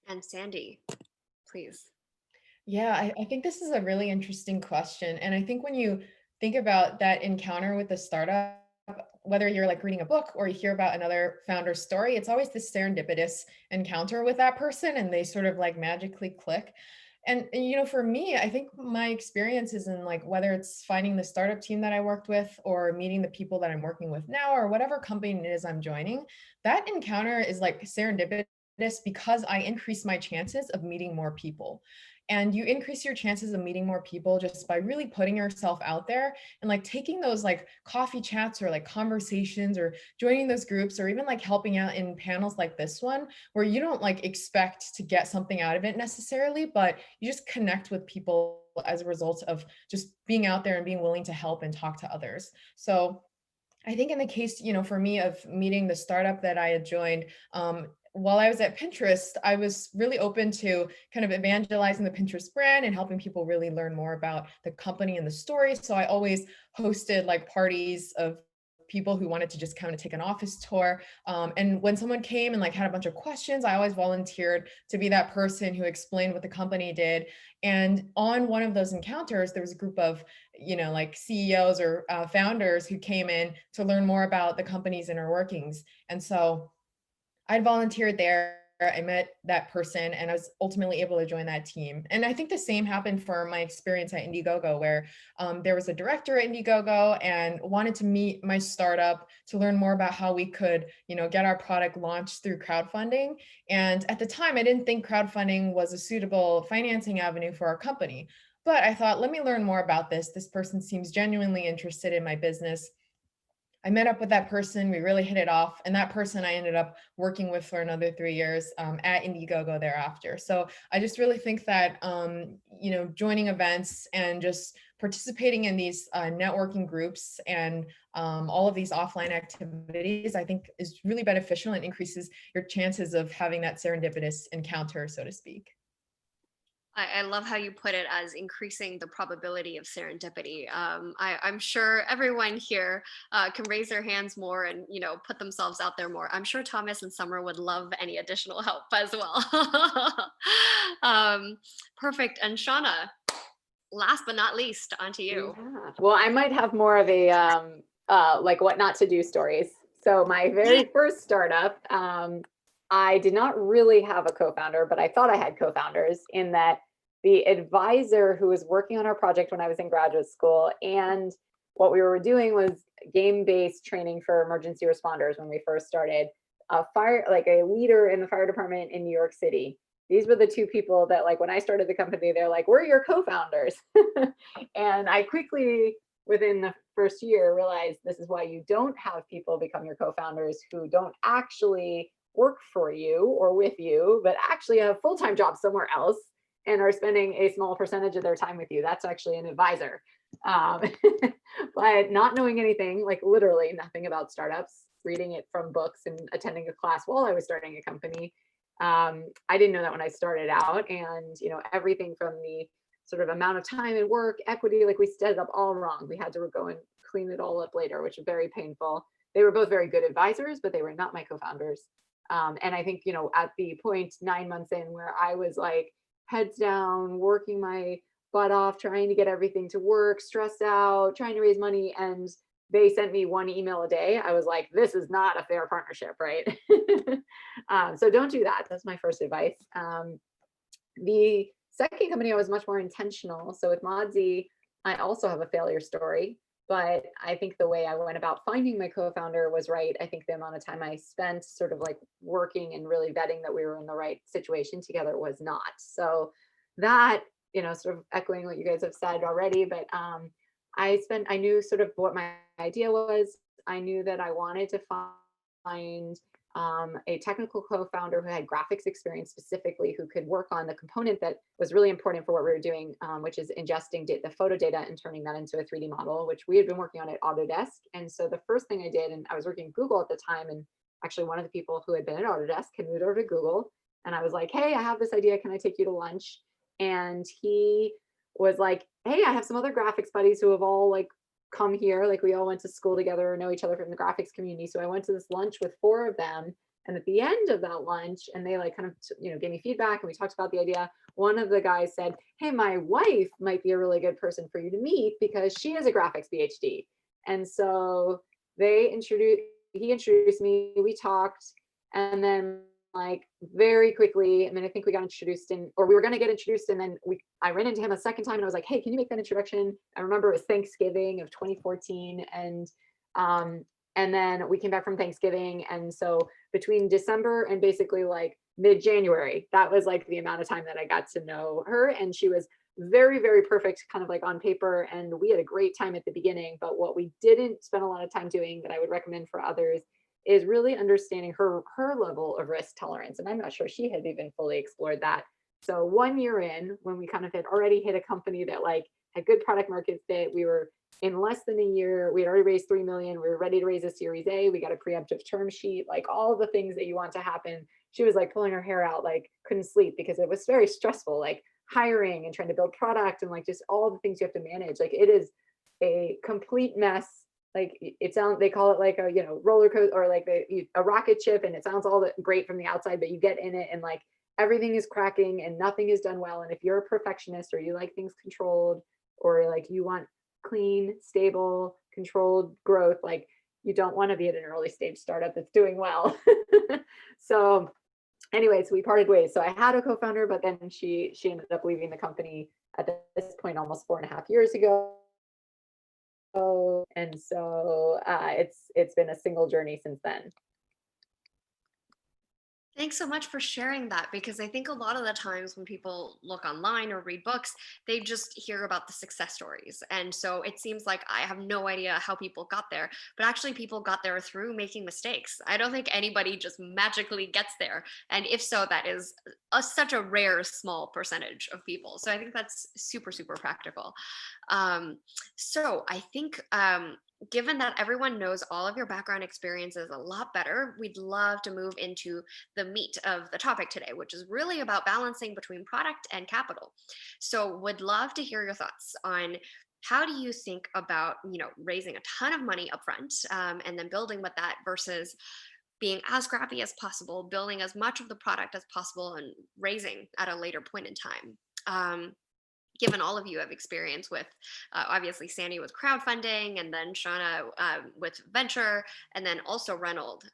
And Sandy, please. Yeah, I think this is a really interesting question. And I think when you think about that encounter with the startup, whether you're like reading a book or you hear about another founder's story, it's always this serendipitous encounter with that person and they sort of like magically click. And for me, I think my experience is in like whether it's finding the startup team that I worked with or meeting the people that I'm working with now or whatever company it is I'm joining, that encounter is like serendipitous because I increase my chances of meeting more people. And you increase your chances of meeting more people just by really putting yourself out there and like taking those like coffee chats or like conversations or joining those groups or even like helping out in panels like this one where you don't like expect to get something out of it necessarily, but you just connect with people as a result of just being out there and being willing to help and talk to others. So I think in the case, for me of meeting the startup that I had joined, while I was at Pinterest, I was really open to kind of evangelizing the Pinterest brand and helping people really learn more about the company and the story. So I always hosted like parties of people who wanted to just kind of take an office tour. And when someone came and like had a bunch of questions, I always volunteered to be that person who explained what the company did. And on one of those encounters, there was a group of, like CEOs or founders who came in to learn more about the company's inner workings. And so I volunteered there. I met that person and I was ultimately able to join that team. And I think the same happened for my experience at Indiegogo, where there was a director at Indiegogo and wanted to meet my startup to learn more about how we could, get our product launched through crowdfunding. And at the time, I didn't think crowdfunding was a suitable financing avenue for our company. But I thought, let me learn more about this. This person seems genuinely interested in my business. I met up with that person, we really hit it off, and that person I ended up working with for another 3 years at Indiegogo thereafter. So I just really think that, joining events and just participating in these networking groups and all of these offline activities, I think is really beneficial and increases your chances of having that serendipitous encounter, so to speak. I love how you put it as increasing the probability of serendipity. I'm sure everyone here can raise their hands more and put themselves out there more. I'm sure Thomas and Summer would love any additional help as well. Perfect. And Shauna, last but not least, on to you. Yeah. Well, I might have more of a like what not to do stories. So my very first startup, I did not really have a co-founder, but I thought I had co-founders in that the advisor who was working on our project when I was in graduate school, and what we were doing was game-based training for emergency responders when we first started, a leader in the fire department in New York City. These were the two people that, like, when I started the company, they're like, we're your co-founders. And I quickly, within the first year, realized this is why you don't have people become your co-founders who don't actually work for you or with you, but actually have full-time jobs somewhere else and are spending a small percentage of their time with you. That's actually an advisor. But not knowing anything, like literally nothing about startups, reading it from books and attending a class while I was starting a company, I didn't know that when I started out. And everything from the sort of amount of time and work, equity, like we set it up all wrong. We had to go and clean it all up later, which was very painful. They were both very good advisors, but they were not my co-founders. And I think, at the point 9 months in where I was like heads down, working my butt off, trying to get everything to work, stressed out, trying to raise money, and they sent me one email a day, I was like, this is not a fair partnership, right? So don't do that. That's my first advice. The second company, I was much more intentional. So with Modsy, I also have a failure story. But I think the way I went about finding my co-founder was right. I think the amount of time I spent sort of like working and really vetting that we were in the right situation together was not. So that, sort of echoing what you guys have said already, but I knew sort of what my idea was. I knew that I wanted to find a technical co-founder who had graphics experience specifically, who could work on the component that was really important for what we were doing, which is ingesting the photo data and turning that into a 3D model, which we had been working on at Autodesk. And so the first thing I did, and I was working at Google at the time, and actually one of the people who had been at Autodesk had moved over to Google, and I was like, hey, I have this idea, can I take you to lunch? And he was like, hey, I have some other graphics buddies who have all like come here, like we all went to school together, know each other from the graphics community. So I went to this lunch with 4 of them, and at the end of that lunch, and they like kind of gave me feedback and we talked about the idea, one of the guys said, hey, my wife might be a really good person for you to meet because she is a graphics PhD. And so he introduced me, we talked, and then like very quickly, I think we got introduced or we were going to get introduced, and then I ran into him a second time and I was like, hey, can you make that introduction? I remember it was Thanksgiving of 2014, and then we came back from Thanksgiving, and so between December and basically like mid-January, that was like the amount of time that I got to know her, and she was very, very perfect, kind of like on paper, and we had a great time at the beginning. But what we didn't spend a lot of time doing that I would recommend for others is really understanding her level of risk tolerance. And I'm not sure she had even fully explored that. So 1 year in, when we kind of had already hit a company that like had good product market fit, we were in less than a year, we had already raised 3 million. We were ready to raise a Series A. We got a preemptive term sheet, like all the things that you want to happen. She was like pulling her hair out, like couldn't sleep because it was very stressful, like hiring and trying to build product and like just all the things you have to manage. Like it is a complete mess like it sounds, they call it like a, you know, roller coaster, or like a rocket ship, and it sounds all great from the outside, but you get in it and like everything is cracking and nothing is done well. And if you're a perfectionist, or you like things controlled, or like you want clean, stable, controlled growth, like you don't want to be at an early stage startup that's doing well. So anyways, we parted ways. So I had a co-founder, but then she ended up leaving the company at this point almost 4.5 years ago. And so it's been a single journey since then. Thanks so much for sharing that, because I think a lot of the times when people look online or read books, they just hear about the success stories. And so it seems like I have no idea how people got there, but actually people got there through making mistakes. I don't think anybody just magically gets there. And if so, that is such a rare, small percentage of people. So I think that's super, super practical. So I think given that everyone knows all of your background experiences a lot better, we'd love to move into the meat of the topic today, which is really about balancing between product and capital. So would love to hear your thoughts on how do you think about, you know, raising a ton of money upfront and then building with that versus being as scrappy as possible, building as much of the product as possible, and raising at a later point in time. Given all of you have experience with, obviously Sandy with crowdfunding, and then Shauna with venture, and then also Reynold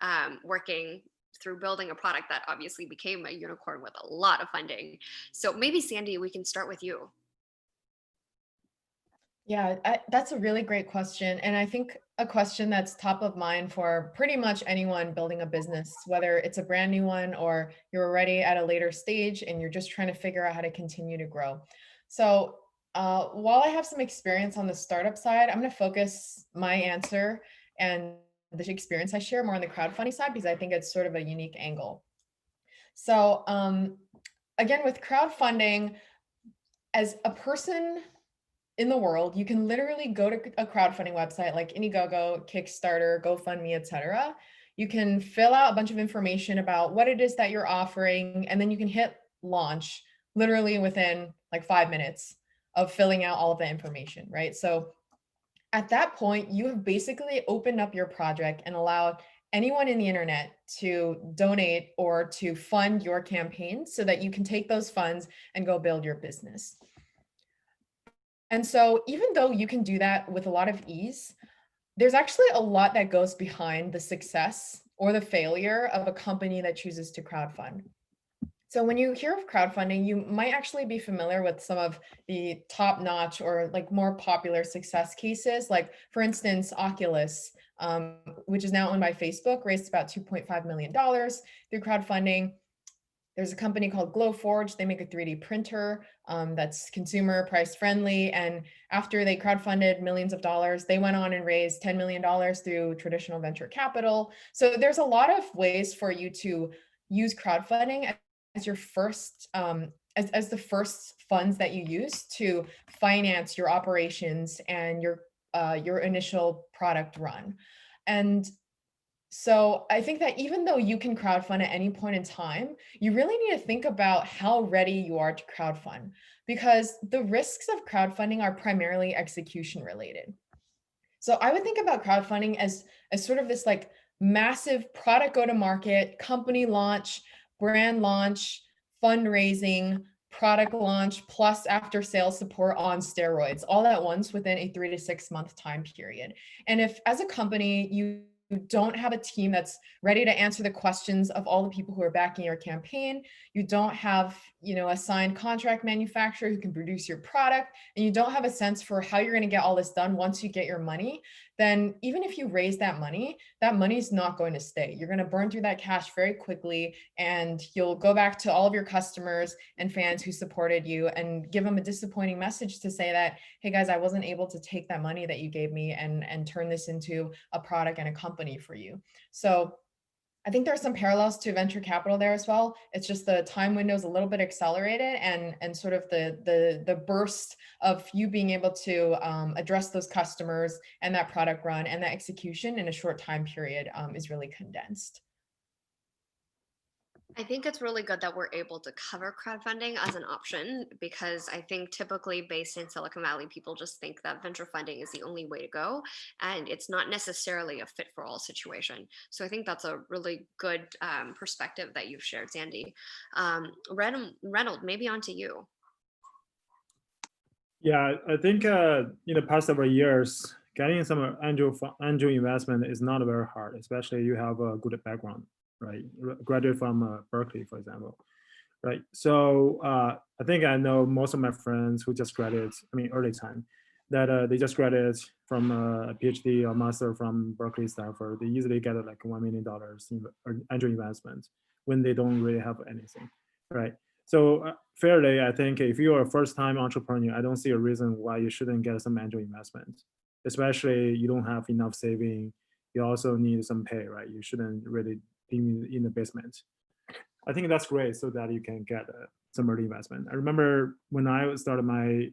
working through building a product that obviously became a unicorn with a lot of funding. So maybe Sandy, we can start with you. Yeah, that's a really great question. And I think a question that's top of mind for pretty much anyone building a business, whether it's a brand new one or you're already at a later stage and you're just trying to figure out how to continue to grow. So while I have some experience on the startup side, I'm going to focus my answer and the experience I share more on the crowdfunding side, because I think it's sort of a unique angle. So again, with crowdfunding, as a person in the world, you can literally go to a crowdfunding website like Indiegogo, Kickstarter, GoFundMe, etc. You can fill out a bunch of information about what it is that you're offering, and then you can hit launch literally within like 5 minutes of filling out all of the information, right? So at that point, you have basically opened up your project and allowed anyone in the internet to donate or to fund your campaign so that you can take those funds and go build your business. And so even though you can do that with a lot of ease, there's actually a lot that goes behind the success or the failure of a company that chooses to crowdfund. So when you hear of crowdfunding, you might actually be familiar with some of the top-notch or like more popular success cases. Like for instance, Oculus, which is now owned by Facebook, raised about $2.5 million through crowdfunding. There's a company called Glowforge. They make a 3D printer that's consumer price friendly. And after they crowdfunded millions of dollars, they went on and raised $10 million through traditional venture capital. So there's a lot of ways for you to use crowdfunding as your first, as the first funds that you use to finance your operations and your initial product run. And so I think that even though you can crowdfund at any point in time, you really need to think about how ready you are to crowdfund, because the risks of crowdfunding are primarily execution related. So I would think about crowdfunding as sort of this like massive product go-to-market, company launch, brand launch, fundraising, product launch, plus after sales support on steroids, all at once within a 3 to 6 month time period. And if as a company, you don't have a team that's ready to answer the questions of all the people who are backing your campaign, you don't have, you know, a signed contract manufacturer who can produce your product, and you don't have a sense for how you're going to get all this done once you get your money, then even if you raise that money's not going to stay. You're going to burn through that cash very quickly, and you'll go back to all of your customers and fans who supported you and give them a disappointing message to say that, hey guys, I wasn't able to take that money that you gave me and turn this into a product and a company for you. So I think there's some parallels to venture capital there as well. It's just the time window is a little bit accelerated, and sort of the burst of you being able to address those customers and that product run and that execution in a short time period is really condensed. I think it's really good that we're able to cover crowdfunding as an option, because I think typically based in Silicon Valley, people just think that venture funding is the only way to go, and it's not necessarily a fit for all situation. So I think that's a really good perspective that you've shared, Sandy. Reynold, maybe on to you. Yeah, I think in the past several years, getting some angel investment is not very hard, especially you have a good background, right? Graduate from Berkeley, for example, right? So I think I know most of my friends who just graduated, I mean, early time, that they just graduated from a PhD or master from Berkeley, Stanford. They easily get like $1 million in angel investment when they don't really have anything, right? So fairly, I think if you're a first-time entrepreneur, I don't see a reason why you shouldn't get some angel investment, especially you don't have enough saving. You also need some pay, right? You shouldn't really be in the basement. I think that's great so that you can get some early investment. I remember when I started my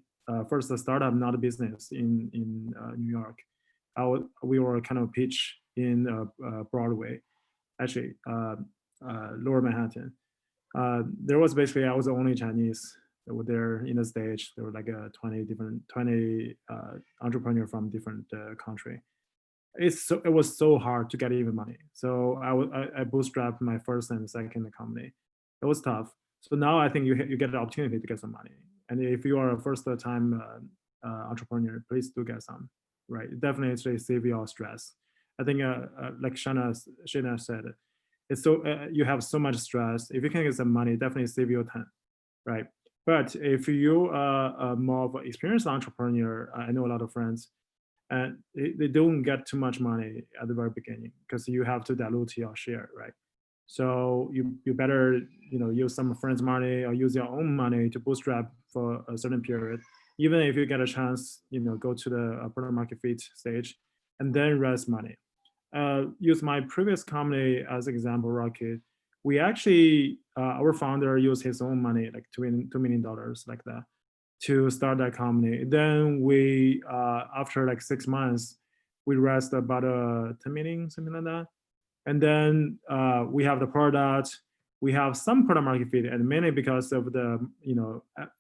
first startup, not a business in New York, we were kind of pitch in Broadway, actually, Lower Manhattan. There was basically, I was the only Chinese that were there in the stage. There were like 20 entrepreneurs from different country. It was so hard to get even money. So I bootstrapped my first and second company. It was tough. So now I think you get the opportunity to get some money. And if you are a first time entrepreneur, please do get some, right? Definitely save your stress. I think like Shana said, it's so you have so much stress. If you can get some money, definitely save your time, right? But if you are more of an experienced entrepreneur, I know a lot of friends, and they don't get too much money at the very beginning because you have to dilute your share, right? So you better use some friends' money or use your own money to bootstrap for a certain period. Even if you get a chance, go to the product market fit stage, and then raise money. Use my previous company as example, Rocket. We actually, our founder used his own money, like $2 million, like that, to start that company. Then we, after like 6 months, we raised about 10 million, something like that. And then we have the product, we have some product market fit, and mainly because of the,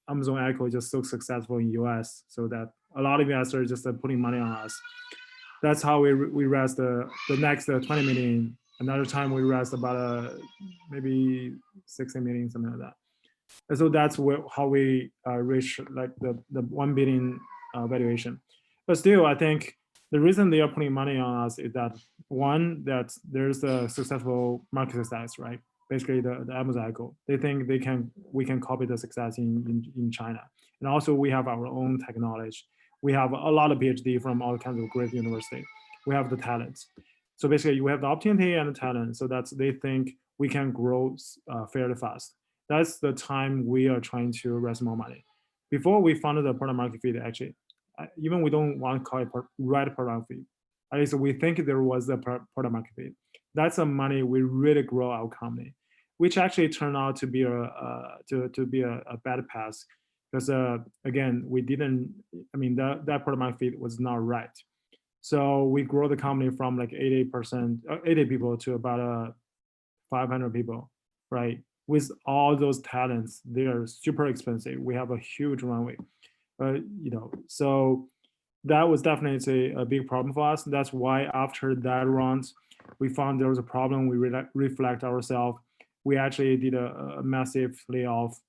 Amazon Echo is just so successful in US, so that a lot of investors just putting money on us. That's how we raised the next 20 million. Another time we raised about maybe 60 million, something like that. And so that's how we reach like the 1 billion valuation. But still, I think the reason they are putting money on us is that one, that there's a successful market success, right? Basically the Amazon Echo. They think we can copy the success in China. And also we have our own technology. We have a lot of PhD from all kinds of great university. We have the talents. So basically you have the opportunity and the talent. So they think we can grow fairly fast. That's the time we are trying to raise more money. Before we founded the product market fit, actually, even we don't want to call it right product fit. At least we think there was a product market fit. That's the money we really grow our company, which actually turned out to be a bad path because again, we didn't. I mean, that product market fit was not right. So we grow the company from like 80 people to about 500 people, right? With all those talents, they are super expensive. We have a huge runway, so that was definitely a big problem for us. That's why after that round, we found there was a problem. We reflect ourselves. We actually did a massive layoff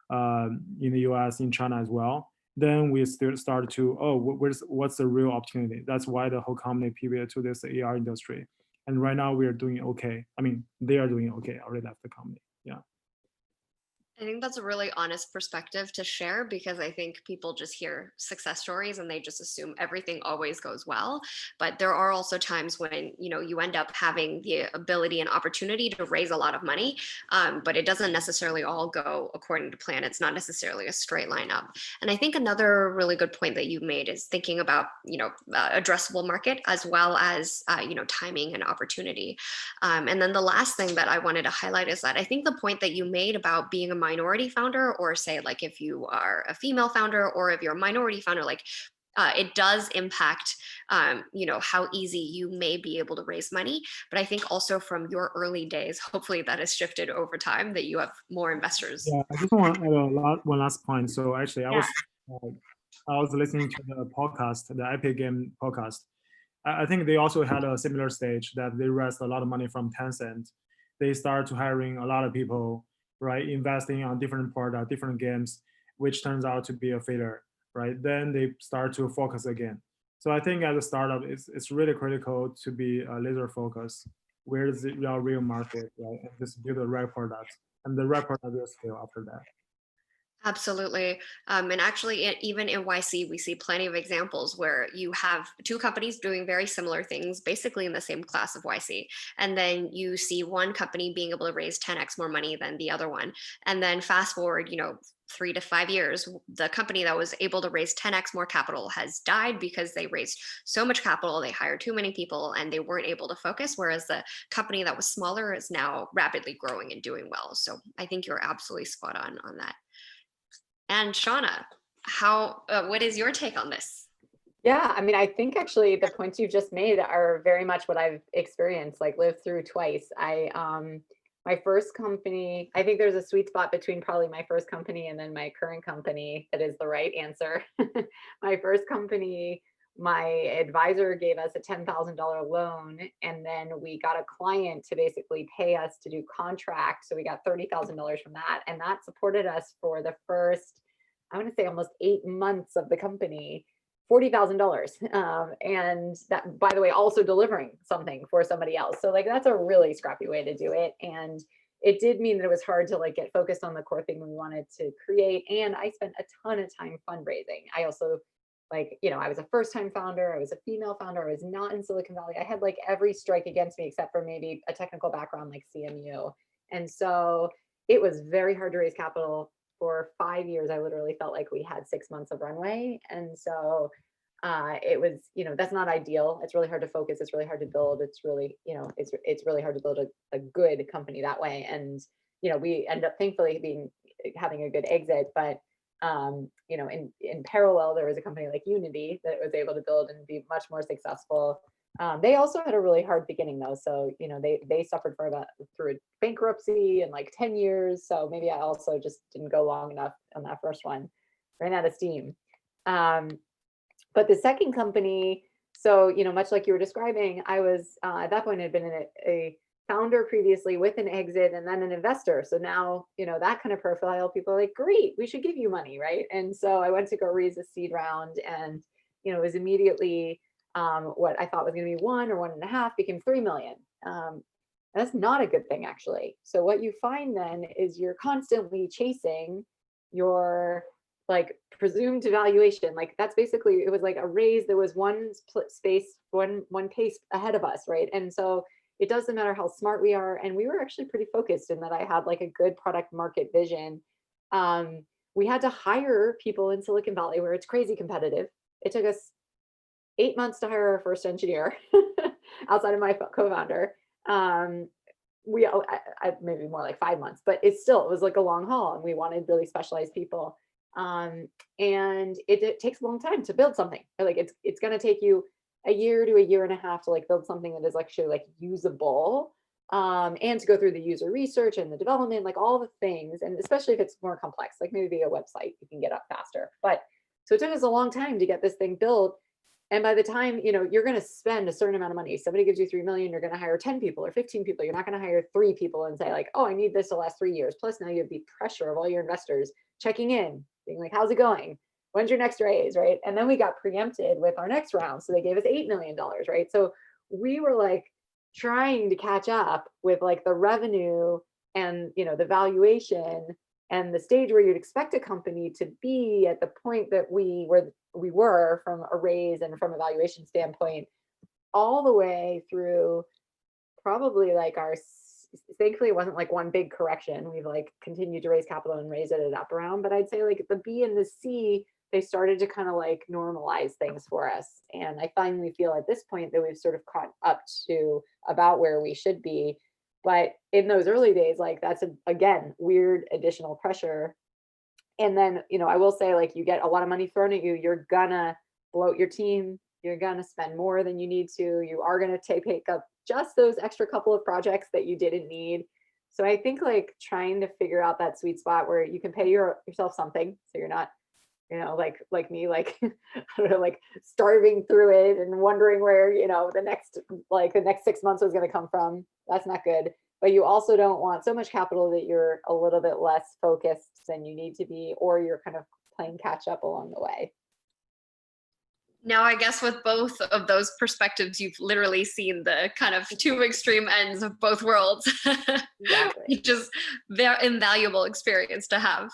in the US, in China as well. Then we still started to, what's the real opportunity? That's why the whole company pivoted to this AR industry. And right now we are doing okay. I mean, they are doing okay. I already left the company. Yeah. I think that's a really honest perspective to share, because I think people just hear success stories and they just assume everything always goes well. But there are also times when, you end up having the ability and opportunity to raise a lot of money, but it doesn't necessarily all go according to plan. It's not necessarily a straight line up. And I think another really good point that you made is thinking about, addressable market as well as, timing and opportunity. And then the last thing that I wanted to highlight is that I think the point that you made about being a minority founder, or say like if you are a female founder or if you're a minority founder, like it does impact, how easy you may be able to raise money. But I think also from your early days, hopefully that has shifted over time, that you have more investors. Yeah, I just want to add one last point. So actually, I was listening to the podcast, the Epic Game podcast. I think they also had a similar stage that they raised a lot of money from Tencent. They started to hiring a lot of people, right, investing on different products, different games, which turns out to be a failure, right? Then they start to focus again. So I think as a startup, it's really critical to be laser focused. Where is the real market, right? And just build the right product, and the right product will scale after that. Absolutely. And actually, even in YC, we see plenty of examples where you have two companies doing very similar things, basically in the same class of YC. And then you see one company being able to raise 10x more money than the other one. And then fast forward, 3 to 5 years, the company that was able to raise 10x more capital has died because they raised so much capital, they hired too many people, and they weren't able to focus. Whereas the company that was smaller is now rapidly growing and doing well. So I think you're absolutely spot on that. And Shauna, what is your take on this? Yeah, I mean, I think actually the points you just made are very much what I've experienced, like lived through twice. My first company, I think there's a sweet spot between probably my first company and then my current company that is the right answer. My first company, my advisor gave us a $10,000 loan, and then we got a client to basically pay us to do contracts. So we got $30,000 from that, and that supported us for the first, I want to say almost 8 months of the company, $40,000. And that, by the way, also delivering something for somebody else. So like, that's a really scrappy way to do it. And it did mean that it was hard to like get focused on the core thing we wanted to create. And I spent a ton of time fundraising. I also I was a first-time founder. I was a female founder. I was not in Silicon Valley. I had like every strike against me except for maybe a technical background like CMU. And so it was very hard to raise capital. For 5 years, I literally felt like we had 6 months of runway. And so it was, that's not ideal. It's really hard to focus. It's really hard to build. It's really, it's really hard to build a good company that way. And, we end up thankfully having a good exit, but in parallel, there was a company like Unity that was able to build and be much more successful. They also had a really hard beginning though. So, they suffered through a bankruptcy and like 10 years. So maybe I also just didn't go long enough on that first one, ran out of steam. But the second company, so, much like you were describing, I was at that point had been a founder previously with an exit and then an investor. So now, that kind of profile, people are like, great, we should give you money, right? And so I went to go raise a seed round, and, it was immediately what I thought was going to be 1 or 1.5 became 3 million. That's not a good thing, actually. So what you find then is you're constantly chasing your like presumed valuation. Like that's basically, it was like a raise. There was one pace ahead of us, right? And so it doesn't matter how smart we are. And we were actually pretty focused in that I had like a good product market vision. We had to hire people in Silicon Valley where it's crazy competitive. It took us 8 months to hire our first engineer outside of my co-founder. Maybe more like 5 months, but it was like a long haul, and we wanted really specialized people. And it takes a long time to build something. Like it's going to take you a year to a year and a half to like build something that is actually like usable, and to go through the user research and the development, like all the things. And especially if it's more complex, like maybe a website, you can get up faster. But so it took us a long time to get this thing built. And by the time, you're going to spend a certain amount of money, somebody gives you 3 million, you're going to hire 10 people or 15 people. You're not going to hire 3 people and say like, oh, I need this to last 3 years. Plus now you have the pressure of all your investors checking in, being like, how's it going? When's your next raise, right? And then we got preempted with our next round. So they gave us $8 million, right? So we were like trying to catch up with like the revenue and, the valuation and the stage where you'd expect a company to be at the point that we were from a raise and from a valuation standpoint, all the way through probably like thankfully it wasn't like one big correction. We've like continued to raise capital and raise it up around, but I'd say like the B and the C, they started to kind of like normalize things for us. And I finally feel at this point that we've sort of caught up to about where we should be. But in those early days, like that's again, weird additional pressure. And then, I will say like you get a lot of money thrown at you, you're gonna bloat your team. You're going to spend more than you need to. You are going to take up just those extra couple of projects that you didn't need. So I think like trying to figure out that sweet spot where you can pay yourself something, so you're not, like me, like I don't know, like starving through it and wondering where, the next 6 months was going to come from. That's not good. But you also don't want so much capital that you're a little bit less focused than you need to be, or you're kind of playing catch up along the way. Now, I guess with both of those perspectives, you've literally seen the kind of two extreme ends of both worlds, Exactly. which is very invaluable experience to have.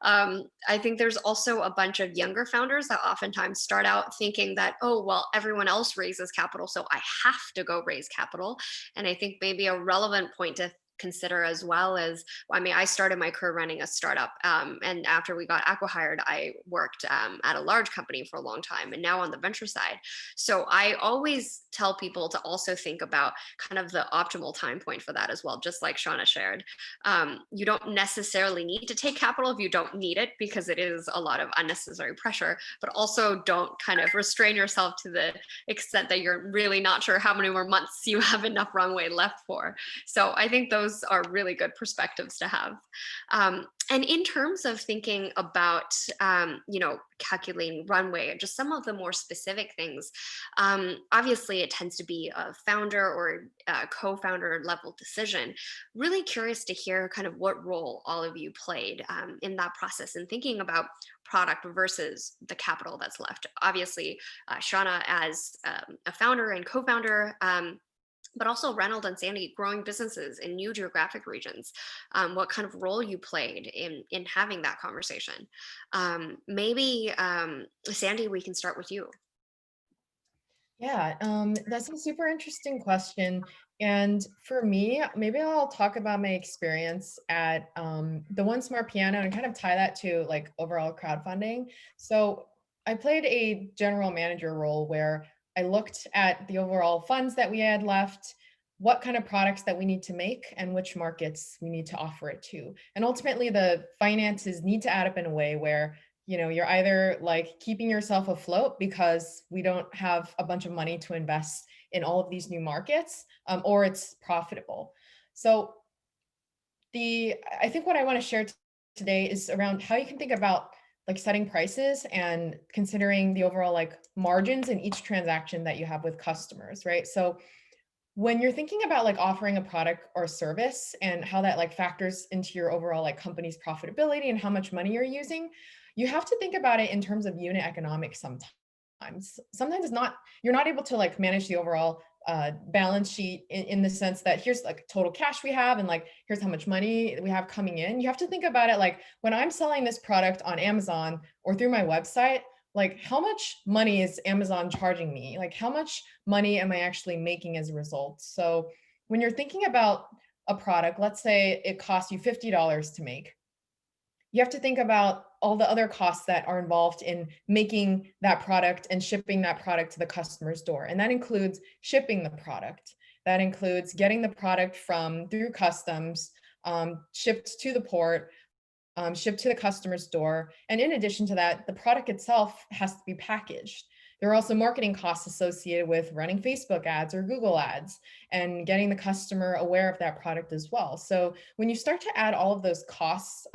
I think there's also a bunch of younger founders that oftentimes start out thinking that, oh, well, everyone else raises capital, so I have to go raise capital. And I think maybe a relevant point to consider as well as, I mean, I started my career running a startup, and after we got acqui-hired, I worked at a large company for a long time, and now on the venture side. So I always tell people to also think about kind of the optimal time point for that as well, just like Shauna shared. You don't necessarily need to take capital if you don't need it, because it is a lot of unnecessary pressure, but also don't kind of restrain yourself to the extent that you're really not sure how many more months you have enough runway left for. So I think those are really good perspectives to have. And in terms of thinking about, calculating runway and just some of the more specific things, obviously it tends to be a founder or a co-founder level decision. Really curious to hear kind of what role all of you played in that process and thinking about product versus the capital that's left. Obviously, Shauna as a founder and co-founder, but also Reynold and Sandy growing businesses in new geographic regions, what kind of role you played in having that conversation. Maybe, Sandy, we can start with you. Yeah, that's a super interesting question. And for me, maybe I'll talk about my experience at the One Smart Piano and kind of tie that to like overall crowdfunding. So I played a general manager role where I looked at the overall funds that we had left, what kind of products that we need to make, and which markets we need to offer it to. And ultimately, the finances need to add up in a way where you're either like keeping yourself afloat because we don't have a bunch of money to invest in all of these new markets, or it's profitable. So I think what I want to share today is around how you can think about like setting prices and considering the overall like margins in each transaction that you have with customers, right? So when you're thinking about like offering a product or a service and how that like factors into your overall like company's profitability and how much money you're using, you have to think about it in terms of unit economics sometimes. Sometimes you're not able to like manage the overall balance sheet in the sense that here's like total cash we have and like here's how much money we have coming in. You have to think about it like when I'm selling this product on Amazon or through my website, like how much money is Amazon charging me? Like how much money am I actually making as a result? So when you're thinking about a product, let's say it costs you $50 to make, you have to think about all the other costs that are involved in making that product and shipping that product to the customer's door. And that includes shipping the product. That includes getting the product through customs, shipped to the port, shipped to the customer's door. And in addition to that, the product itself has to be packaged. There are also marketing costs associated with running Facebook ads or Google ads and getting the customer aware of that product as well. So when you start to add all of those costs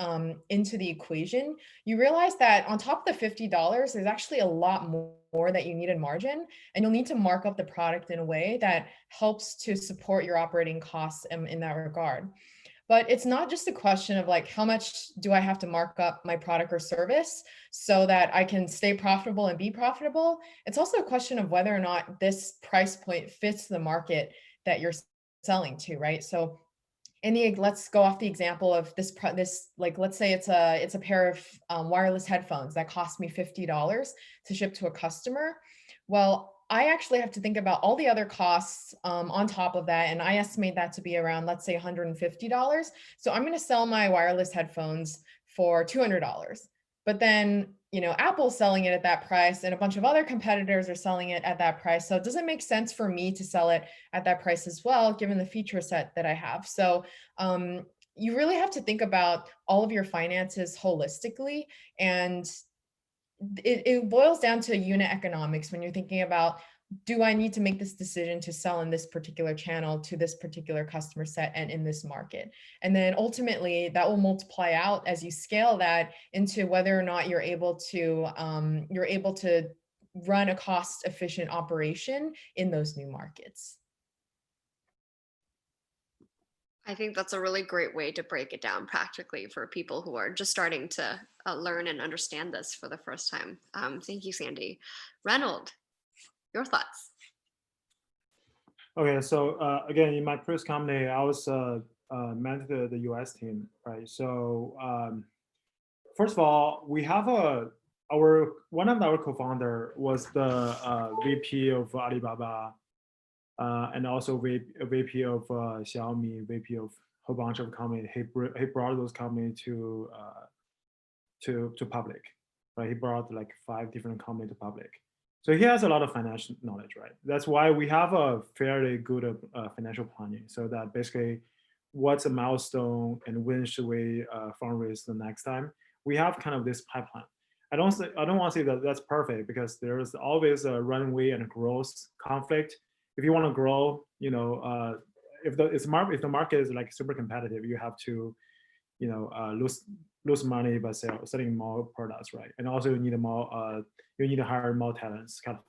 into the equation, you realize that on top of the $50, there's actually a lot more that you need in margin, and you'll need to mark up the product in a way that helps to support your operating costs in that regard. But it's not just a question of like, how much do I have to mark up my product or service so that I can stay profitable and be profitable? It's also a question of whether or not this price point fits the market that you're selling to, right? So let's go off the example of this, like, let's say it's a pair of wireless headphones that cost me $50 to ship to a customer. Well, I actually have to think about all the other costs on top of that. And I estimate that to be around, let's say $150. So I'm going to sell my wireless headphones for $200. But then, Apple's selling it at that price and a bunch of other competitors are selling it at that price. So it doesn't make sense for me to sell it at that price as well, given the feature set that I have. So you really have to think about all of your finances holistically. And it boils down to unit economics when you're thinking about, do I need to make this decision to sell in this particular channel to this particular customer set and in this market? And then ultimately that will multiply out as you scale that into whether or not you're able to run a cost efficient operation in those new markets. I think that's a really great way to break it down practically for people who are just starting to learn and understand this for the first time. Thank you, Sandy. Reynold, your thoughts? Okay, so again, in my previous company, I was managed the US team, right? So first of all, we have one of our co-founder was the VP of Alibaba, and also VP of Xiaomi, VP of a whole bunch of companies. He brought those companies to public, right? He brought like 5 different companies to public. So he has a lot of financial knowledge, right? That's why we have a fairly good financial planning. So that basically, what's a milestone and when should we fundraise the next time? We have kind of this pipeline. I don't want to say that that's perfect because there's always a runway and a growth conflict. If you want to grow, you know, if the market is like super competitive, you have to, you know, lose money by selling more products, right? And also you need to hire more talents, kind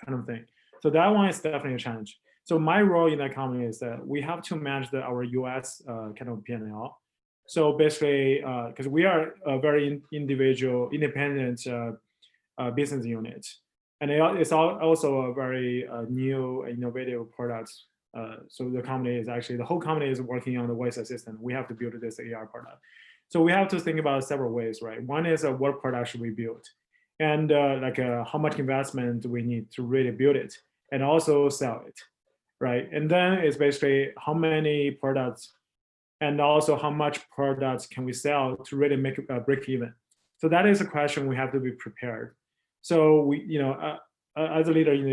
of thing. So that one is definitely a challenge. So my role in that company is that we have to manage our US kind of P&L. So basically, because we are a very independent business unit, and it's also a very new, innovative product. So the whole company is working on the voice assistant. We have to build this AR product. So we have to think about several ways, right? One is what product should we build? And how much investment do we need to really build it and also sell it, right? And then it's basically how many products and also how much products can we sell to really make a break even. So that is a question we have to be prepared. So we, as a leader in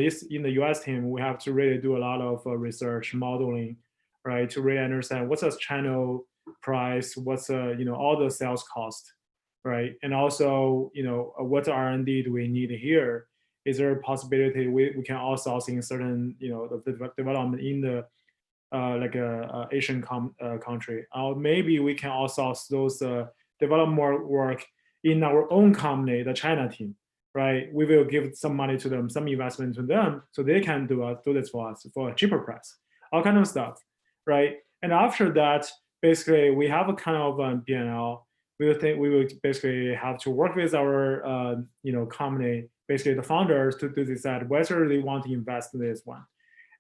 the US team, we have to really do a lot of research, modeling, right, to really understand what's a channel price, what's all the sales cost, right, and also what R&D do we need here? Is there a possibility we can outsource in certain the development in the Asian country, or maybe we can outsource those development work in our own company, the China team, right? We will give some money to them, some investment to them, so they can do this for us for a cheaper price, all kind of stuff, right? And after that, basically, we have a kind of P&L. We will basically have to work with our company, basically the founders, to decide whether they want to invest in this one.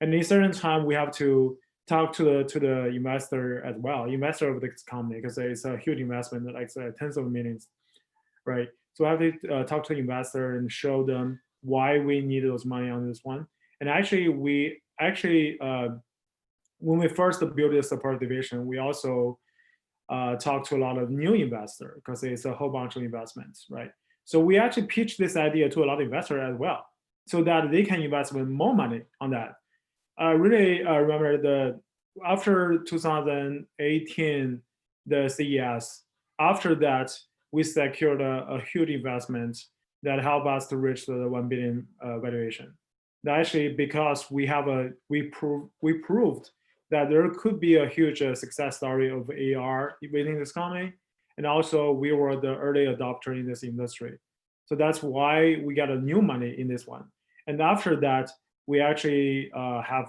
And in certain time, we have to talk to the investor as well, investor of this company, because it's a huge investment, like tens of millions, right? So I have to talk to the investor and show them why we need those money on this one. And actually, when we first built the support division, we also talked to a lot of new investors because it's a whole bunch of investments, right? So we actually pitched this idea to a lot of investors as well, so that they can invest with more money on that. I really remember after 2018, the CES, after that, we secured a huge investment that helped us to reach the 1 billion valuation. That actually, because we proved that there could be a huge success story of AR within this company. And also we were the early adopter in this industry. So that's why we got a new money in this one. And after that, we actually have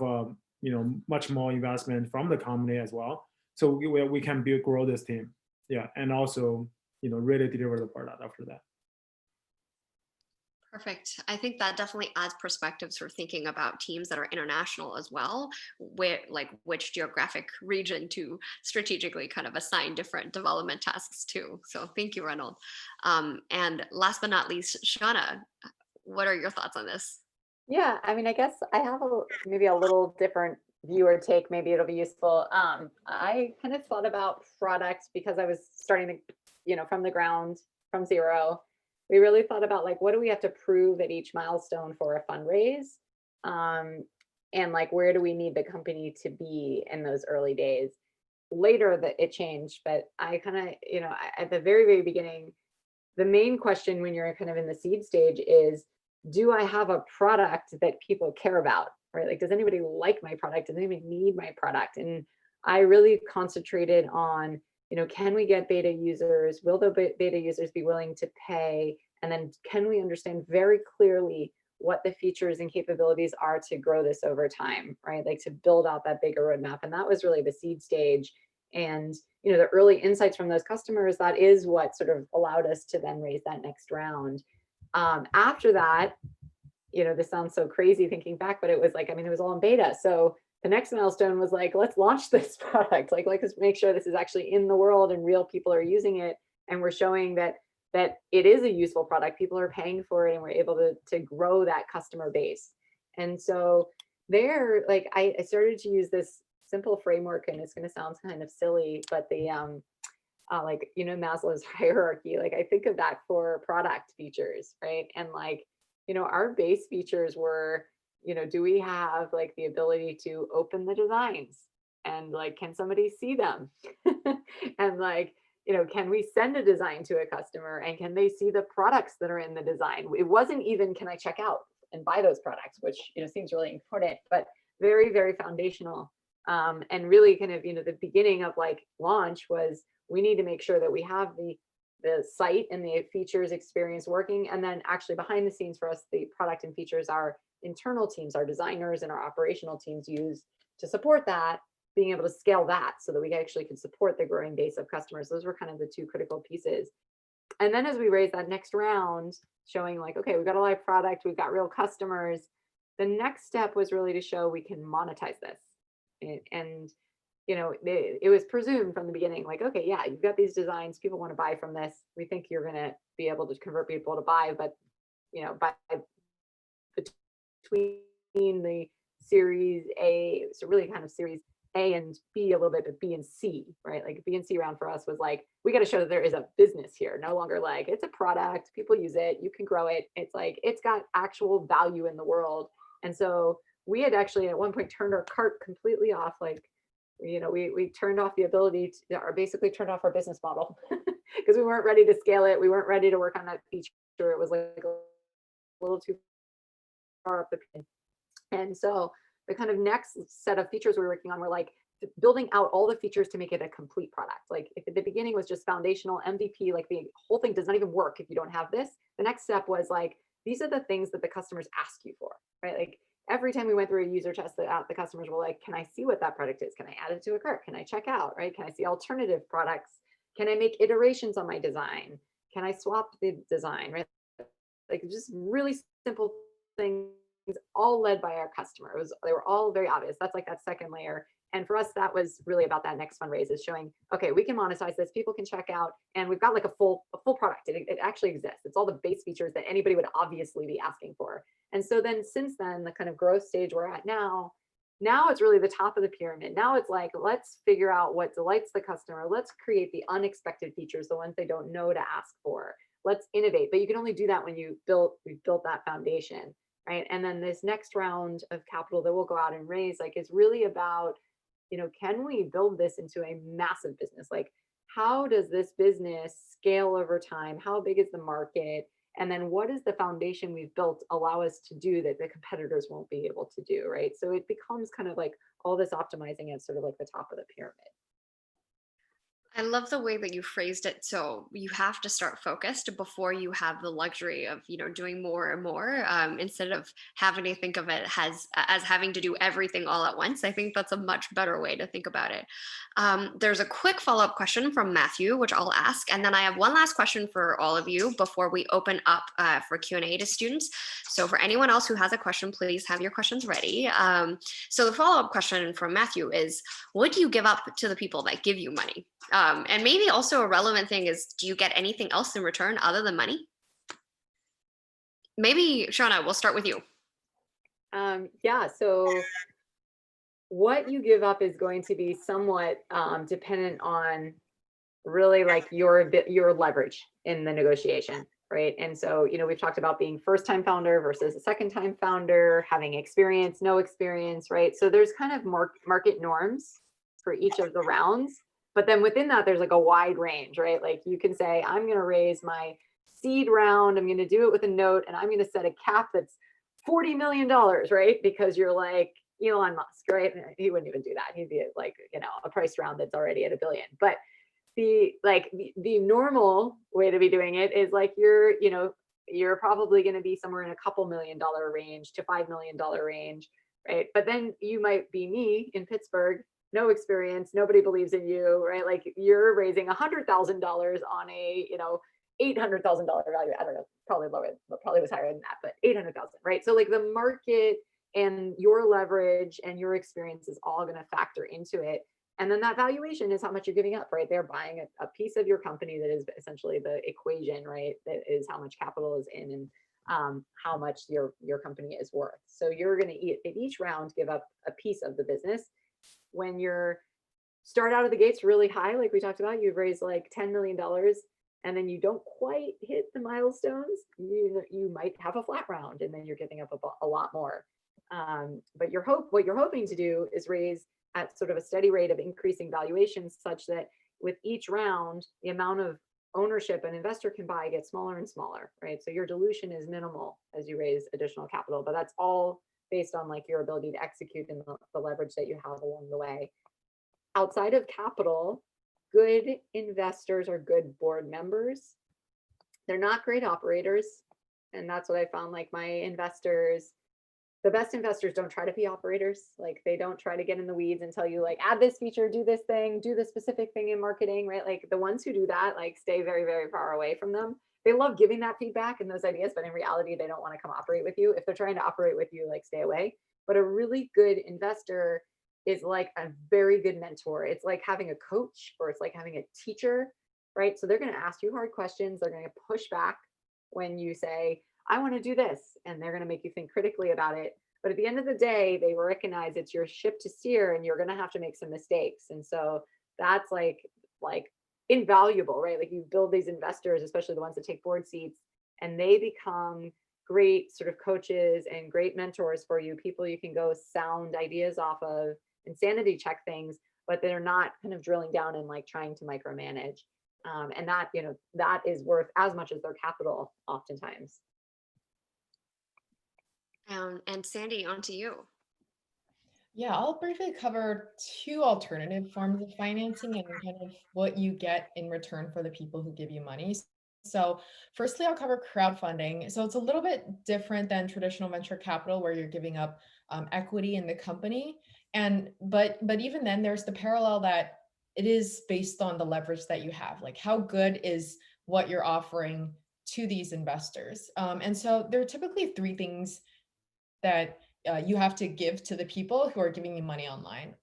much more investment from the company as well. So we can grow this team. Yeah, and also really deliver the product after that. Perfect. I think that definitely adds perspectives for thinking about teams that are international as well, which geographic region to strategically kind of assign different development tasks to. So thank you, Reynold. And last but not least, Shauna, what are your thoughts on this? Yeah, I mean, I guess I have maybe a little different view or take. Maybe it'll be useful. I kind of thought about products because I was starting to, from the ground, from zero. We really thought about what do we have to prove at each milestone for a fundraise, and where do we need the company to be in those early days. Later that it changed, but I kind of, at the very, very beginning, the main question when you're kind of in the seed stage is, do I have a product that people care about, right? Like, does anybody like my product? Does anybody need my product? And I really concentrated on, can we get beta users? Will the beta users be willing to pay? And then can we understand very clearly what the features and capabilities are to grow this over time, right? Like to build out that bigger roadmap. And that was really the seed stage. And, the early insights from those customers, that is what sort of allowed us to then raise that next round. After that, this sounds so crazy thinking back, but it was like, it was all in beta. So the next milestone was like, let's launch this product. Like, let's make sure this is actually in the world and real people are using it. And we're showing that it is a useful product. People are paying for it, and we're able to grow that customer base. And so there, like, I started to use this simple framework, and it's going to sound kind of silly, but the Maslow's hierarchy, like I think of that for product features, right? And like, our base features were, do we have like the ability to open the designs, and like, can somebody see them? And like, can we send a design to a customer, and can they see the products that are in the design? It wasn't even, can I check out and buy those products, which, seems really important, but very, very foundational. And really kind of, the beginning of like launch was, we need to make sure that we have the site and the features experience working. And then actually behind the scenes for us, the product and features our internal teams, our designers and our operational teams use to support that, being able to scale that so that we actually could support the growing base of customers. Those were kind of the two critical pieces. And then as we raised that next round, showing like, okay, we've got a live product, we've got real customers. The next step was really to show we can monetize this. And it was presumed from the beginning, like, okay, yeah, you've got these designs, people want to buy from this. We think you're going to be able to convert people to buy, but, by between the Series A, so really kind of Series A and B a little bit, but B and C, right? Like B and C round for us was like, we got to show that there is a business here, no longer like it's a product, people use it, you can grow it. It's like, it's got actual value in the world. And so we had actually at one point turned our cart completely off. Like, we turned off the ability to, or basically turned off our business model because we weren't ready to scale it. We weren't ready to work on that feature. It was like a little too far up the pin. And so the kind of next set of features we were working on were like building out all the features to make it a complete product. Like if at the beginning was just foundational MVP, like the whole thing does not even work if you don't have this. The next step was like, these are the things that the customers ask you for, right? Like every time we went through a user test, the customers were like, can I see what that product is? Can I add it to a cart? Can I check out, right? Can I see alternative products? Can I make iterations on my design? Can I swap the design, right? Like just really simple things, all led by our customer. They were all very obvious. That's like that second layer. And for us, that was really about that next fundraise, is showing, okay, we can monetize this, people can check out, and we've got like a full product. It actually exists. It's all the base features that anybody would obviously be asking for. And so then since then, the kind of growth stage we're at now it's really the top of the pyramid. Now it's like, let's figure out what delights the customer. Let's create the unexpected features, the ones they don't know to ask for. Let's innovate. But you can only do that when we've built that foundation, right? And then this next round of capital that we'll go out and raise, like, is really about, can we build this into a massive business? Like, how does this business scale over time? How big is the market? And then what does the foundation we've built allow us to do that the competitors won't be able to do, right? So it becomes kind of like all this optimizing at sort of like the top of the pyramid. I love the way that you phrased it. So you have to start focused before you have the luxury of, doing more and more, instead of having to think of it as having to do everything all at once. I think that's a much better way to think about it. There's a quick follow-up question from Matthew, which I'll ask. And then I have one last question for all of you before we open up for Q&A to students. So for anyone else who has a question, please have your questions ready. So the follow-up question from Matthew is, would you give up to the people that give you money? And maybe also a relevant thing is, do you get anything else in return other than money? Maybe, Shauna, we'll start with you. Yeah, so what you give up is going to be somewhat dependent on really like your leverage in the negotiation, right? And so, we've talked about being first-time founder versus a second-time founder, having experience, no experience, right? So there's kind of market norms for each of the rounds. But then within that, there's like a wide range, right? Like you can say, I'm going to raise my seed round. I'm going to do it with a note, and I'm going to set a cap that's $40 million, right? Because you're like Elon Musk, right? He wouldn't even do that. He'd be like, a price round that's already at $1 billion. But the normal way to be doing it is like you're probably going to be somewhere in a couple $1 million range to $5 million range, right? But then you might be me in Pittsburgh, no experience, nobody believes in you, right? Like you're raising $100,000 on a $800,000 value. I don't know, probably lower, probably was higher than that, but 800,000, right? So like the market and your leverage and your experience is all going to factor into it. And then that valuation is how much you're giving up, right? They're buying a piece of your company that is essentially the equation, right? That is how much capital is in and how much your company is worth. So you're going to at each round give up a piece of the business. When you're start out of the gates really high, like we talked about, you've raised like $10 million, and then you don't quite hit the milestones, you might have a flat round, and then you're giving up a lot more. But what you're hoping to do is raise at sort of a steady rate of increasing valuations, such that with each round, the amount of ownership an investor can buy gets smaller and smaller, right? So your dilution is minimal as you raise additional capital, but that's all based on like your ability to execute and the leverage that you have along the way. Outside of capital, good investors are good board members. They're not great operators. And that's what I found, like my investors, the best investors don't try to be operators. Like they don't try to get in the weeds and tell you like, add this feature, do this thing, do this specific thing in marketing, right? Like the ones who do that, like stay very, very far away from them. They love giving that feedback and those ideas, but in reality, they don't want to come operate with you. If they're trying to operate with you, like stay away. But a really good investor is like a very good mentor. It's like having a coach, or it's like having a teacher, right? So they're going to ask you hard questions. They're going to push back when you say, I want to do this, and they're going to make you think critically about it. But at the end of the day, they recognize it's your ship to steer, and you're going to have to make some mistakes. And so that's like invaluable, right? Like you build these investors, especially the ones that take board seats, and they become great sort of coaches and great mentors for you, people you can go sound ideas off of and sanity check things, but they're not kind of drilling down and like trying to micromanage. And that, that is worth as much as their capital oftentimes. And Sandy, on to you. Yeah, I'll briefly cover two alternative forms of financing and kind of what you get in return for the people who give you money. So firstly, I'll cover crowdfunding. So it's a little bit different than traditional venture capital, where you're giving up equity in the company. But even then, there's the parallel that it is based on the leverage that you have. Like how good is what you're offering to these investors? And so there are typically three things that you have to give to the people who are giving you money online.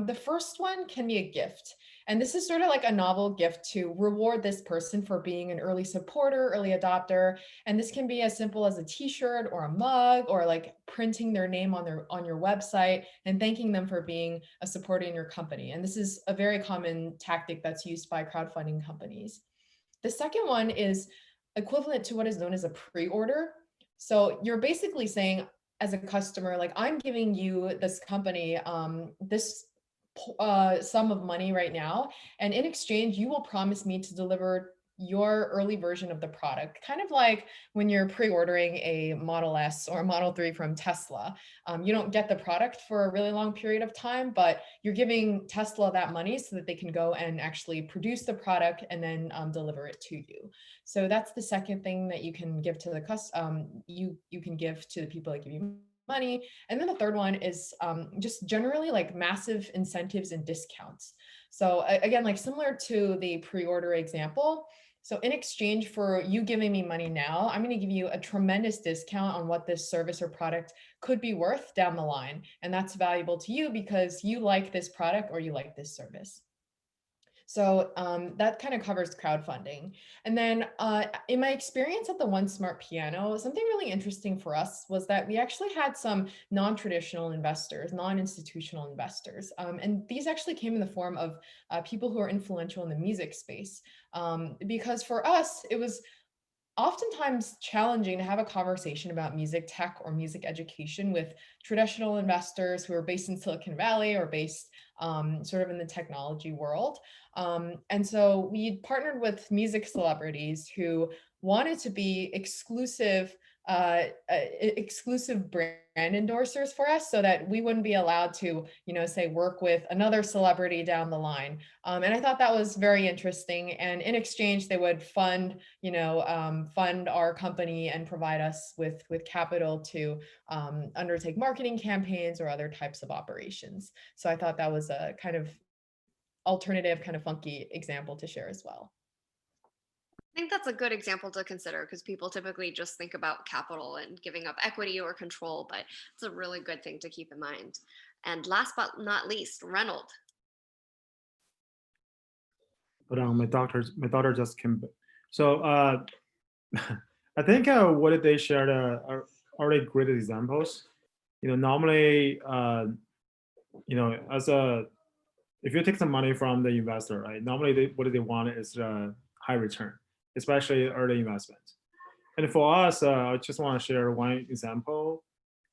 The first one can be a gift. And this is sort of like a novel gift to reward this person for being an early supporter, early adopter. And this can be as simple as a t-shirt or a mug, or like printing their name on your website and thanking them for being a supporter in your company. And this is a very common tactic that's used by crowdfunding companies. The second one is equivalent to what is known as a pre-order. So you're basically saying, as a customer, like I'm giving you this company this sum of money right now, and in exchange you will promise me to deliver your early version of the product, kind of like when you're pre-ordering a Model S or a Model 3 from Tesla. You don't get the product for a really long period of time, but you're giving Tesla that money so that they can go and actually produce the product and then deliver it to you. So that's the second thing that you can give to the you can give to the people that give you money. And then the third one is just generally like massive incentives and discounts. So again, like similar to the pre-order example. So in exchange for you giving me money now, I'm going to give you a tremendous discount on what this service or product could be worth down the line. And that's valuable to you because you like this product or you like this service. So that kind of covers crowdfunding. And then in my experience at the One Smart Piano, something really interesting for us was that we actually had some non-traditional investors, non-institutional investors. And these actually came in the form of people who are influential in the music space. Because for us, it was oftentimes challenging to have a conversation about music tech or music education with traditional investors who are based in Silicon Valley or based sort of in the technology world. And so we partnered with music celebrities who wanted to be exclusive brand endorsers for us, so that we wouldn't be allowed to, say, work with another celebrity down the line. And I thought that was very interesting. And in exchange, they would fund our company and provide us with capital to undertake marketing campaigns or other types of operations. So I thought that was a kind of alternative, kind of funky example to share as well. I think that's a good example to consider because people typically just think about capital and giving up equity or control, but it's a really good thing to keep in mind. And last but not least, Reynold. But my daughter just came back. So I think what they shared are already great examples. Normally, if you take some money from the investor, right? Normally, what they want is a high return, especially early investment. And for us, I just want to share one example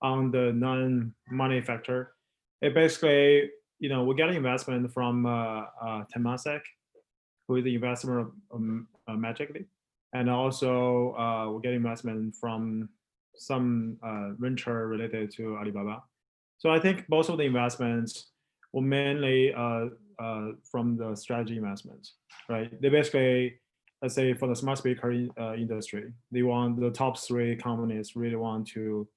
on the non-money factor. It basically, we get an investment from Temasek, who is the investor of Magically. And also we get investment from some venture related to Alibaba. So I think both of the investments were mainly from the strategy investments, right? They basically, let's say for the smart speaker industry, they want the top 3 companies really want to,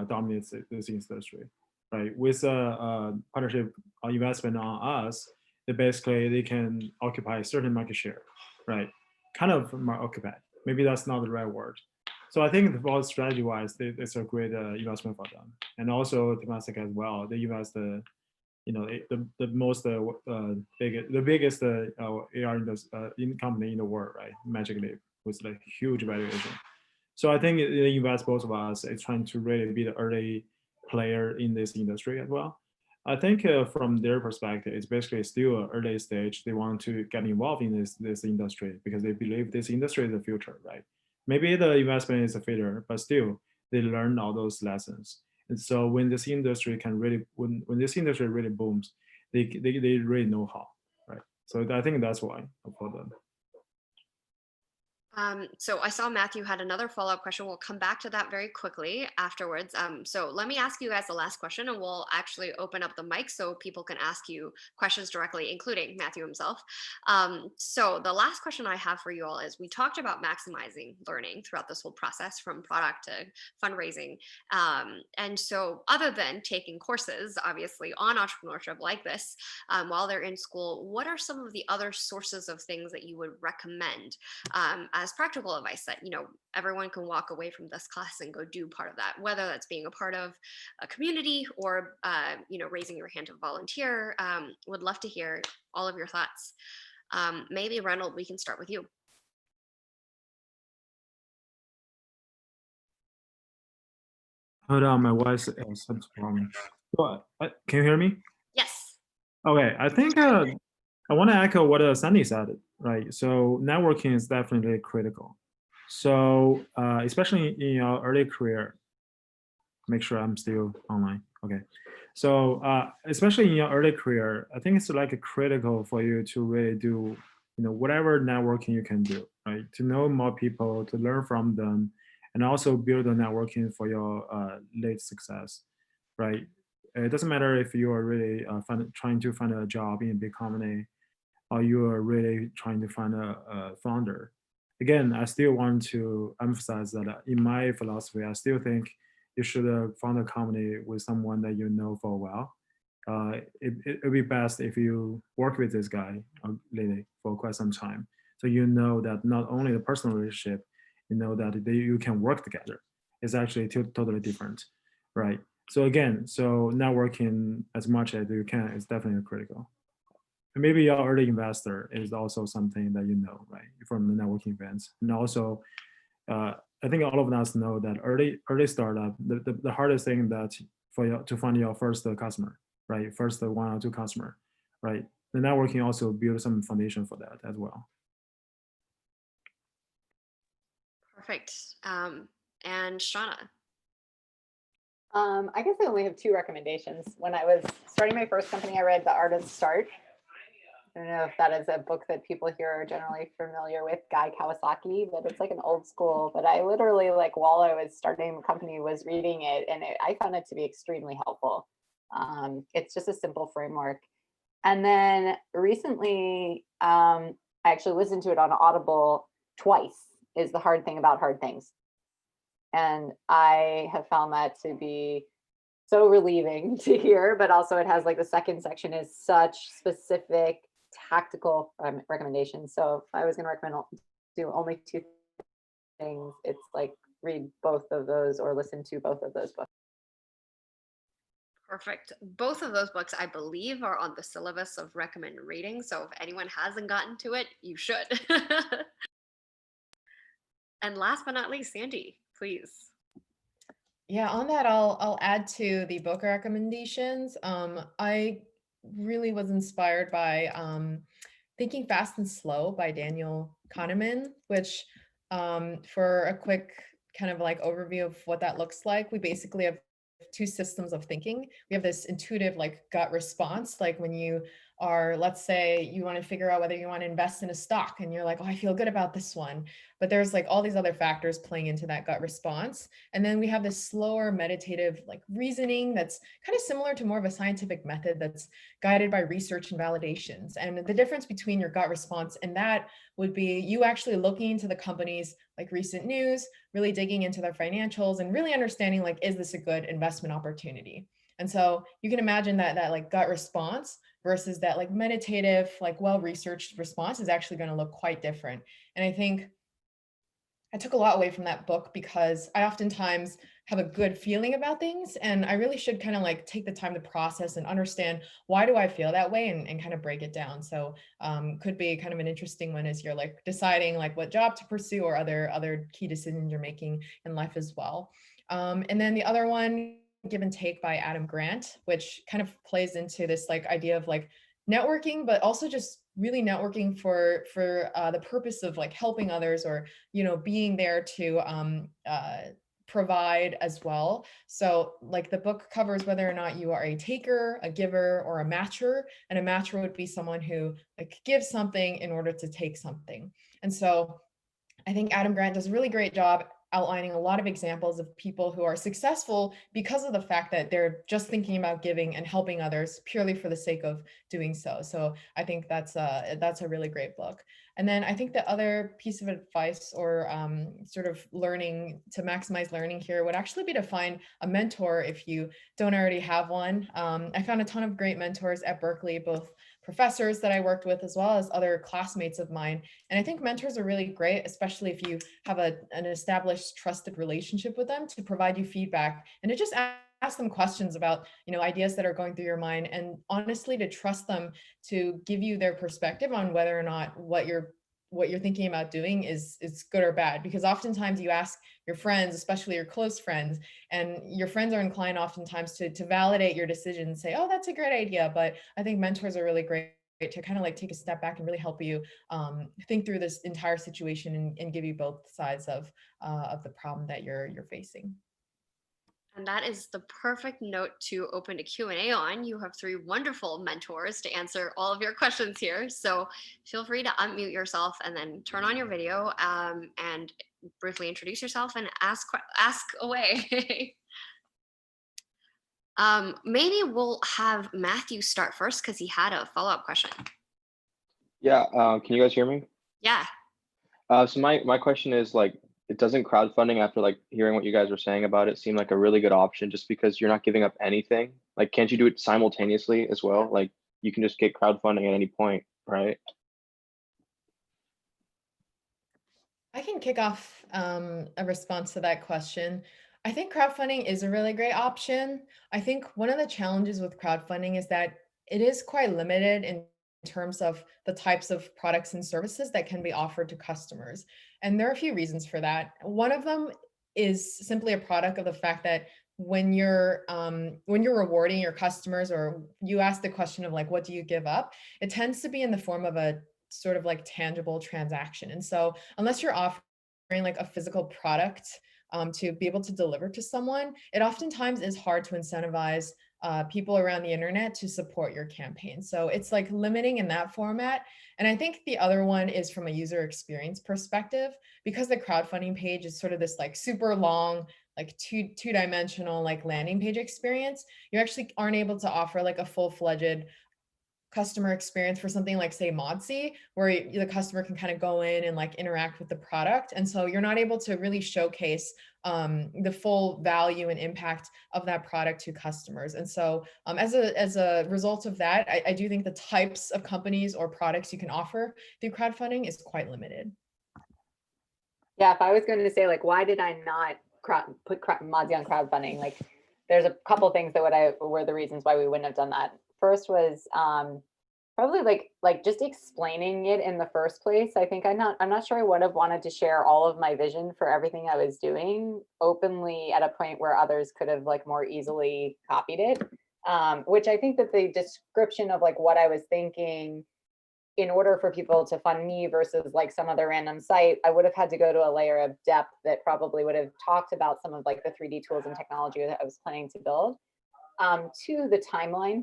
dominate this industry, right? With a partnership investment on us, they can occupy a certain market share, right? Kind of occupy. Maybe that's not the right word. So I think both strategy-wise, it's a great investment for them. And also Temasek as well. They invest the biggest AR company in the world, right? Magically, with like huge valuation. So I think they invest both of us is trying to really be the early player in this industry as well. I think from their perspective, it's basically still an early stage. They want to get involved in this industry because they believe this industry is the future, right? Maybe the investment is a failure, but still they learn all those lessons. And so when this industry when this industry really booms, they really know how, right? So I think that's why for them. So I saw Matthew had another follow-up question. We'll come back to that very quickly afterwards. So let me ask you guys the last question, and we'll actually open up the mic so people can ask you questions directly, including Matthew himself. So the last question I have for you all is, we talked about maximizing learning throughout this whole process from product to fundraising. And so other than taking courses, obviously, on entrepreneurship like this, while they're in school, what are some of the other sources of things that you would recommend as practical advice that everyone can walk away from this class and go do part of that, whether that's being a part of a community or raising your hand to volunteer? Would love to hear all of your thoughts. Maybe Reynold, we can start with you. Hold on, my voice is wrong. Can you hear me? Yes. Okay, I think I want to echo what Sandy said, right? So networking is definitely critical. So especially in your early career, make sure I'm still online. Okay. So especially in your early career, I think it's like critical for you to really do, whatever networking you can do, right? To know more people, to learn from them, and also build a networking for your late success, right? It doesn't matter if you are really trying to find a job in a big company, or you are really trying to find a founder. Again, I still want to emphasize that in my philosophy, I still think you should found a company with someone that you know for a while. It'd be best if you work with this guy or lady for quite some time. So you know that not only the personal relationship, you know that you can work together. It's actually totally different, right? So again, networking as much as you can is definitely critical. And maybe your early investor is also something that right, from the networking events. And also, I think all of us know that early startup, the hardest thing that to find your first customer, right? First 1 or 2 customer, right? The networking also builds some foundation for that as well. Perfect. And Shauna. I guess I only have two recommendations. When I was starting my first company, I read The Art of Start. I don't know if that is a book that people here are generally familiar with, Guy Kawasaki, but it's like an old school. But I literally, like, while I was starting the company, was reading it, and I found it to be extremely helpful. It's just a simple framework. And then recently, I actually listened to it on Audible twice, is The Hard Thing About Hard Things. And I have found that to be so relieving to hear, but also it has, like, the second section is such specific tactical recommendations. So if I was going to recommend do only two things, it's like read both of those or listen to both of those books. Perfect. Both of those books, I believe, are on the syllabus of recommend reading. So if anyone hasn't gotten to it, you should. And last but not least, Sandy, please. Yeah, on that, I'll add to the book recommendations. I really was inspired by Thinking Fast and Slow by Daniel Kahneman, which for a quick kind of like overview of what that looks like, we basically have two systems of thinking. We have this intuitive, like, gut response, like when you are, let's say you want to figure out whether you want to invest in a stock and you're like, oh, I feel good about this one. But there's like all these other factors playing into that gut response. And then we have this slower meditative, like, reasoning that's kind of similar to more of a scientific method that's guided by research and validations. And the difference between your gut response and that would be you actually looking into the company's, like, recent news, really digging into their financials and really understanding, like, is this a good investment opportunity? And so you can imagine that like gut response versus that, like, meditative, like, well-researched response is actually going to look quite different. And I think I took a lot away from that book because I oftentimes have a good feeling about things, and I really should kind of like take the time to process and understand why do I feel that way, and kind of break it down. So could be kind of an interesting one as you're, like, deciding, like, what job to pursue or other key decisions you're making in life as well. And then the other one, Give and Take by Adam Grant, which kind of plays into this, like, idea of, like, networking, but also just really networking for the purpose of, like, helping others, or, you know, being there to provide as well. So, like, the book covers whether or not you are a taker, a giver, or a matcher. And a matcher would be someone who, like, gives something in order to take something. And so I think Adam Grant does a really great job outlining a lot of examples of people who are successful because of the fact that they're just thinking about giving and helping others purely for the sake of doing so. So I think that's a really great book. And then I think the other piece of advice, or sort of learning to maximize learning here, would actually be to find a mentor if you don't already have one. I found a ton of great mentors at Berkeley, both professors that I worked with as well as other classmates of mine. And I think mentors are really great, especially if you have an established trusted relationship with them, to provide you feedback and to just ask them questions about, you know, ideas that are going through your mind, and honestly to trust them to give you their perspective on whether or not what you're thinking about doing is good or bad. Because oftentimes you ask your friends, especially your close friends, and your friends are inclined oftentimes to validate your decision and say, oh, that's a great idea. But I think mentors are really great to kind of, like, take a step back and really help you think through this entire situation, and give you both sides of the problem that you're facing. And that is the perfect note to open a Q&A on. You have three wonderful mentors to answer all of your questions here. So feel free to unmute yourself and then turn on your video and briefly introduce yourself and ask away. Maybe we'll have Matthew start first because he had a follow-up question. Yeah, can you guys hear me? Yeah. So my question is, like, it doesn't crowdfunding, after, like, hearing what you guys were saying about it, seem like a really good option, just because you're not giving up anything? Like, can't you do it simultaneously as well? Like, you can just get crowdfunding at any point, right? I can kick off a response to that question. I think crowdfunding is a really great option. I think one of the challenges with crowdfunding is that it is quite limited in terms of the types of products and services that can be offered to customers. And there are a few reasons for that. One of them is simply a product of the fact that when you're rewarding your customers, or you ask the question of, like, what do you give up, it tends to be in the form of a sort of, like, tangible transaction. And so unless you're offering like a physical product to be able to deliver to someone, it oftentimes is hard to incentivize people around the internet to support your campaign. So it's like limiting in that format. And I think the other one is from a user experience perspective, because the crowdfunding page is sort of this like super long, like two-dimensional like landing page experience. You actually aren't able to offer like a full-fledged customer experience for something like, say, Modsy, where the customer can kind of go in and like interact with the product. And so you're not able to really showcase the full value and impact of that product to customers. And so as a result of that, I do think the types of companies or products you can offer through crowdfunding is quite limited. Yeah, if I was going to say, like, why did I not put Modsy on crowdfunding? Like, there's a couple things that were the reasons why we wouldn't have done that. First was probably like just explaining it in the first place. I think I'm not sure I would have wanted to share all of my vision for everything I was doing openly at a point where others could have like more easily copied it. Which I think that the description of like what I was thinking in order for people to fund me versus like some other random site, I would have had to go to a layer of depth that probably would have talked about some of like the 3D tools and technology that I was planning to build. To the timeline,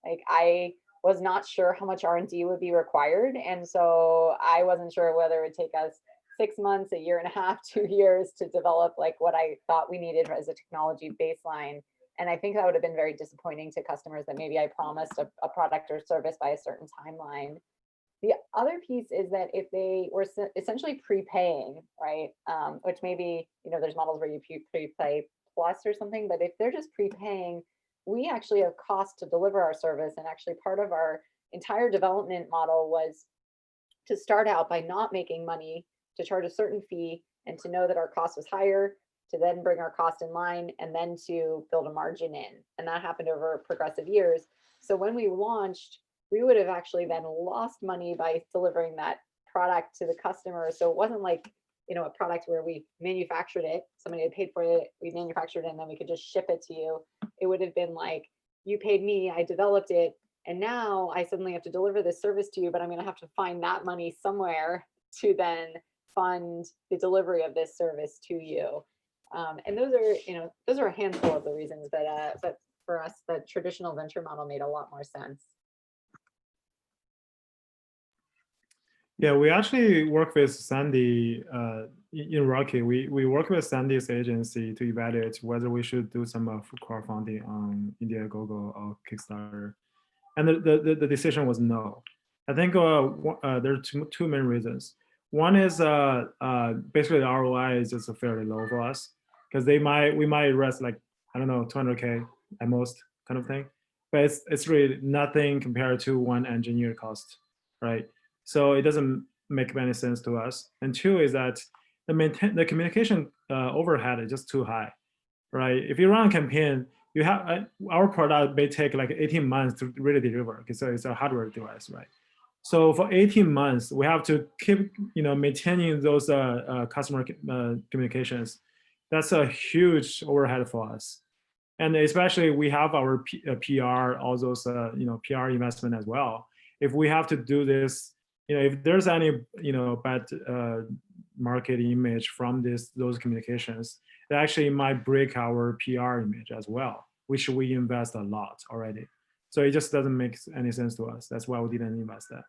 like I was not sure how much R&D would be required. And so I wasn't sure whether it would take us 6 months, a year and a half, 2 years to develop like what I thought we needed as a technology baseline. And I think that would have been very disappointing to customers that maybe I promised a product or service by a certain timeline. The other piece is that if they were essentially prepaying, right, which maybe, there's models where you prepay plus or something, but if they're just prepaying, we actually have cost to deliver our service. And actually part of our entire development model was to start out by not making money, to charge a certain fee, and to know that our cost was higher, to then bring our cost in line, and then to build a margin in. And that happened over progressive years. So when we launched, we would have actually then lost money by delivering that product to the customer. So it wasn't like, a product where we manufactured it, somebody had paid for it, we manufactured it, and then we could just ship it to you. It would have been like, you paid me, I developed it, and now I suddenly have to deliver this service to you, but I'm going to have to find that money somewhere to then fund the delivery of this service to you. And those are a handful of the reasons, but for us, the traditional venture model made a lot more sense. Yeah, we actually work with Sandy in Rocky. We work with Sandy's agency to evaluate whether we should do some crowdfunding on Indiegogo or Kickstarter. And the decision was no. I think there are two main reasons. One is basically the ROI is just fairly low for us, because we might invest like, I don't know, 200K at most kind of thing. But it's really nothing compared to one engineer cost, right? So it doesn't make any sense to us. And two is that the communication overhead is just too high, right? If you run a campaign, you have our product may take like 18 months to really deliver, because it's a hardware device, right? So for 18 months, we have to keep maintaining those customer communications. That's a huge overhead for us. And especially we have our PR, all those PR investment as well. If we have to do this, if there's any bad market image from those communications, it actually might break our PR image as well, which we invest a lot already. So it just doesn't make any sense to us. That's why we didn't invest that.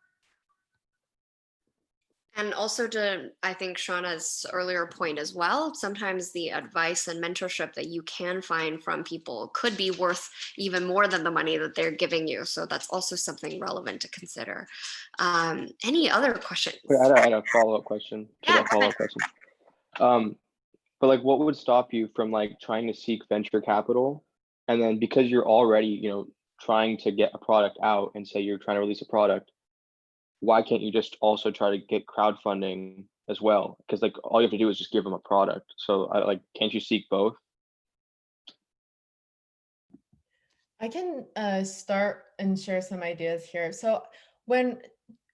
And also to, I think, Shauna's earlier point as well, sometimes the advice and mentorship that you can find from people could be worth even more than the money that they're giving you. So that's also something relevant to consider. Any other questions? Wait, I had a follow-up question. Yeah, But like, what would stop you from like trying to seek venture capital? And then because you're already, trying to get a product out and say you're trying to release a product, why can't you just also try to get crowdfunding as well? Because like all you have to do is just give them a product. So can't you seek both? I can start and share some ideas here. So when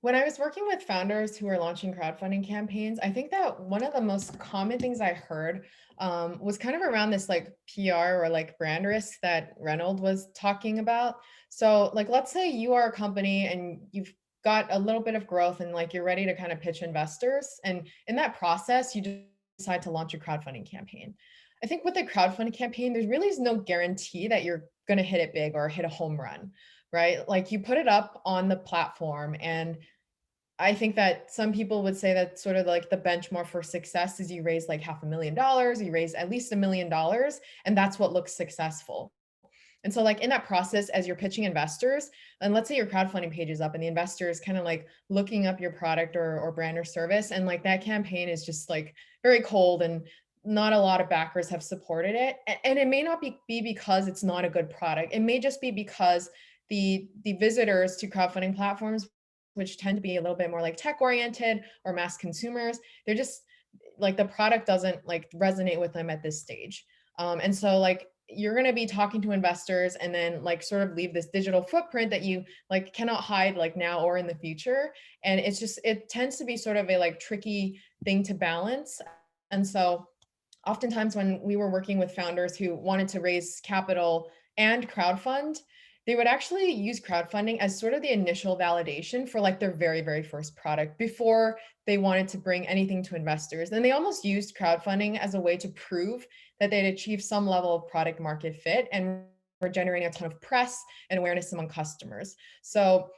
I was working with founders who were launching crowdfunding campaigns, I think that one of the most common things I heard was kind of around this like PR or like brand risk that Reynold was talking about. So like, let's say you are a company and you've got a little bit of growth and like you're ready to kind of pitch investors. And in that process, you decide to launch a crowdfunding campaign. I think with a crowdfunding campaign, there really is no guarantee that you're going to hit it big or hit a home run, right? Like you put it up on the platform, and I think that some people would say that sort of like the benchmark for success is you raise like $500,000, you raise at least $1 million, and that's what looks successful. And so like in that process, as you're pitching investors, and let's say your crowdfunding page is up and the investor is kind of like looking up your product or brand or service, and like that campaign is just like very cold and not a lot of backers have supported it. And it may not be because it's not a good product. It may just be because the visitors to crowdfunding platforms, which tend to be a little bit more like tech oriented or mass consumers, they're just like the product doesn't like resonate with them at this stage. And so like you're going to be talking to investors and then like sort of leave this digital footprint that you like cannot hide like now or in the future. And it's just, it tends to be sort of a like tricky thing to balance. And so oftentimes when we were working with founders who wanted to raise capital and crowdfund, they would actually use crowdfunding as sort of the initial validation for like their very, very first product before they wanted to bring anything to investors. And they almost used crowdfunding as a way to prove that they'd achieved some level of product market fit and were generating a ton of press and awareness among customers. So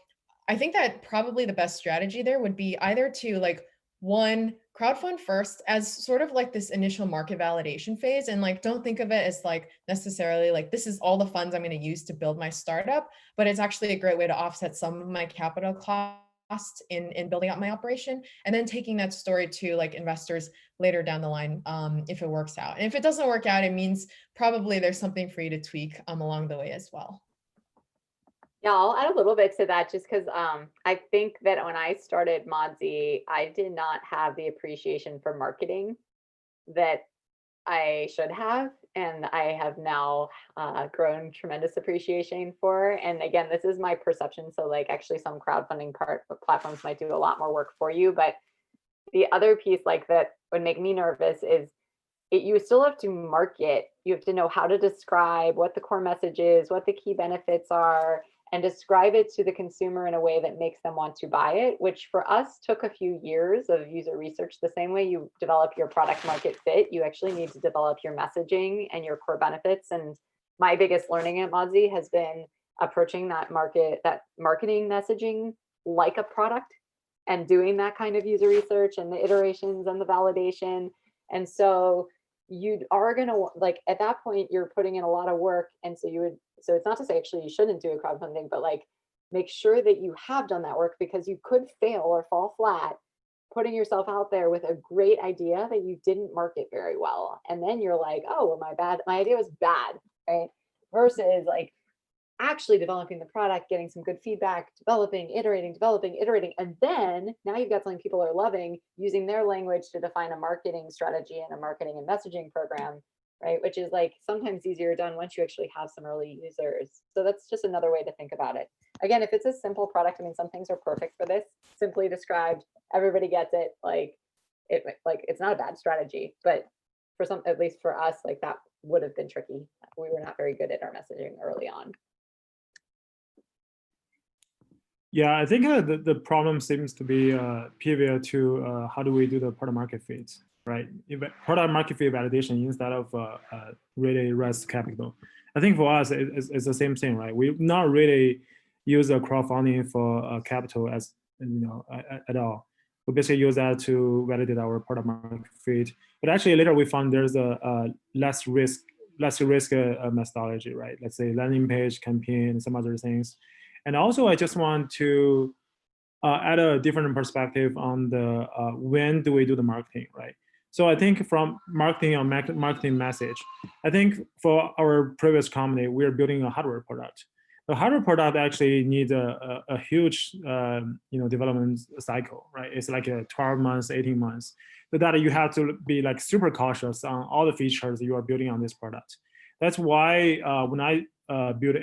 I think that probably the best strategy there would be either to like, one, crowdfund first as sort of like this initial market validation phase, and like don't think of it as like necessarily like this is all the funds I'm going to use to build my startup, but it's actually a great way to offset some of my capital costs in building out my operation, and then taking that story to like investors later down the line if it works out. And if it doesn't work out, it means probably there's something for you to tweak along the way as well. Yeah, I'll add a little bit to that just because I think that when I started Modsy, I did not have the appreciation for marketing that I should have. And I have now grown tremendous appreciation for. And again, this is my perception. So like actually some crowdfunding platforms might do a lot more work for you. But the other piece like that would make me nervous is you still have to market. You have to know how to describe what the core message is, what the key benefits are, and describe it to the consumer in a way that makes them want to buy it, which for us took a few years of user research. The same way you develop your product market fit, you actually need to develop your messaging and your core benefits. And my biggest learning at Modsy has been approaching that marketing messaging like a product and doing that kind of user research and the iterations and the validation. And so you are going to like at that point you're putting in a lot of work, and so it's not to say actually you shouldn't do a crowdfunding, but like make sure that you have done that work, because you could fail or fall flat putting yourself out there with a great idea that you didn't market very well, and then you're like, oh well, my idea was bad, right? Versus like actually developing the product, getting some good feedback, developing, iterating, and then now you've got something people are loving, using their language to define a marketing strategy and a marketing and messaging program, right? Which is like sometimes easier done once you actually have some early users. So that's just another way to think about it. Again, if it's a simple product, I mean, some things are perfect for this, simply described, everybody gets it, it's not a bad strategy, but for some, at least for us, like that would have been tricky. We were not very good at our messaging early on. Yeah, I think the problem seems to be pivot to how do we do the product market fit, right? Product market fit validation instead of really raise capital. I think for us, it's the same thing, right? We not really use a crowdfunding for capital as at all. We basically use that to validate our product market fit. But actually later we found there's a less risk methodology, right? Let's say landing page, campaign, some other things. And also, I just want to add a different perspective on the when do we do the marketing, right? So I think from marketing or marketing message, I think for our previous company, we're building a hardware product. The hardware product actually needs a huge development cycle, right? It's like a 12 months, 18 months. So that you have to be like super cautious on all the features you are building on this product. That's why when I build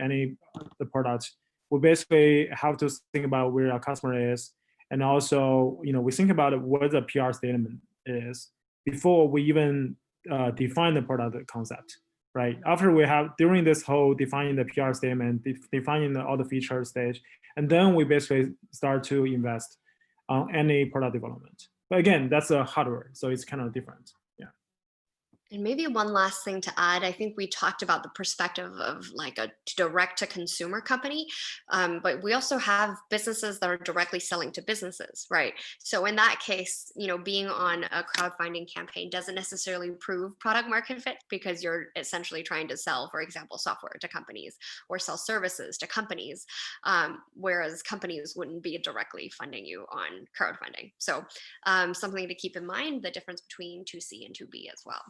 the product, we basically have to think about where our customer is, and also, we think about what the PR statement is before we even define the product concept, right? After we have, during this whole defining the PR statement, defining all the feature stage, and then we basically start to invest on any product development. But again, that's a hardware, so it's kind of different. Yeah. And maybe one last thing to add, I think we talked about the perspective of like a direct to consumer company, but we also have businesses that are directly selling to businesses, right? So in that case, being on a crowdfunding campaign doesn't necessarily prove product market fit because you're essentially trying to sell, for example, software to companies or sell services to companies, whereas companies wouldn't be directly funding you on crowdfunding. So something to keep in mind, the difference between 2C and 2B as well.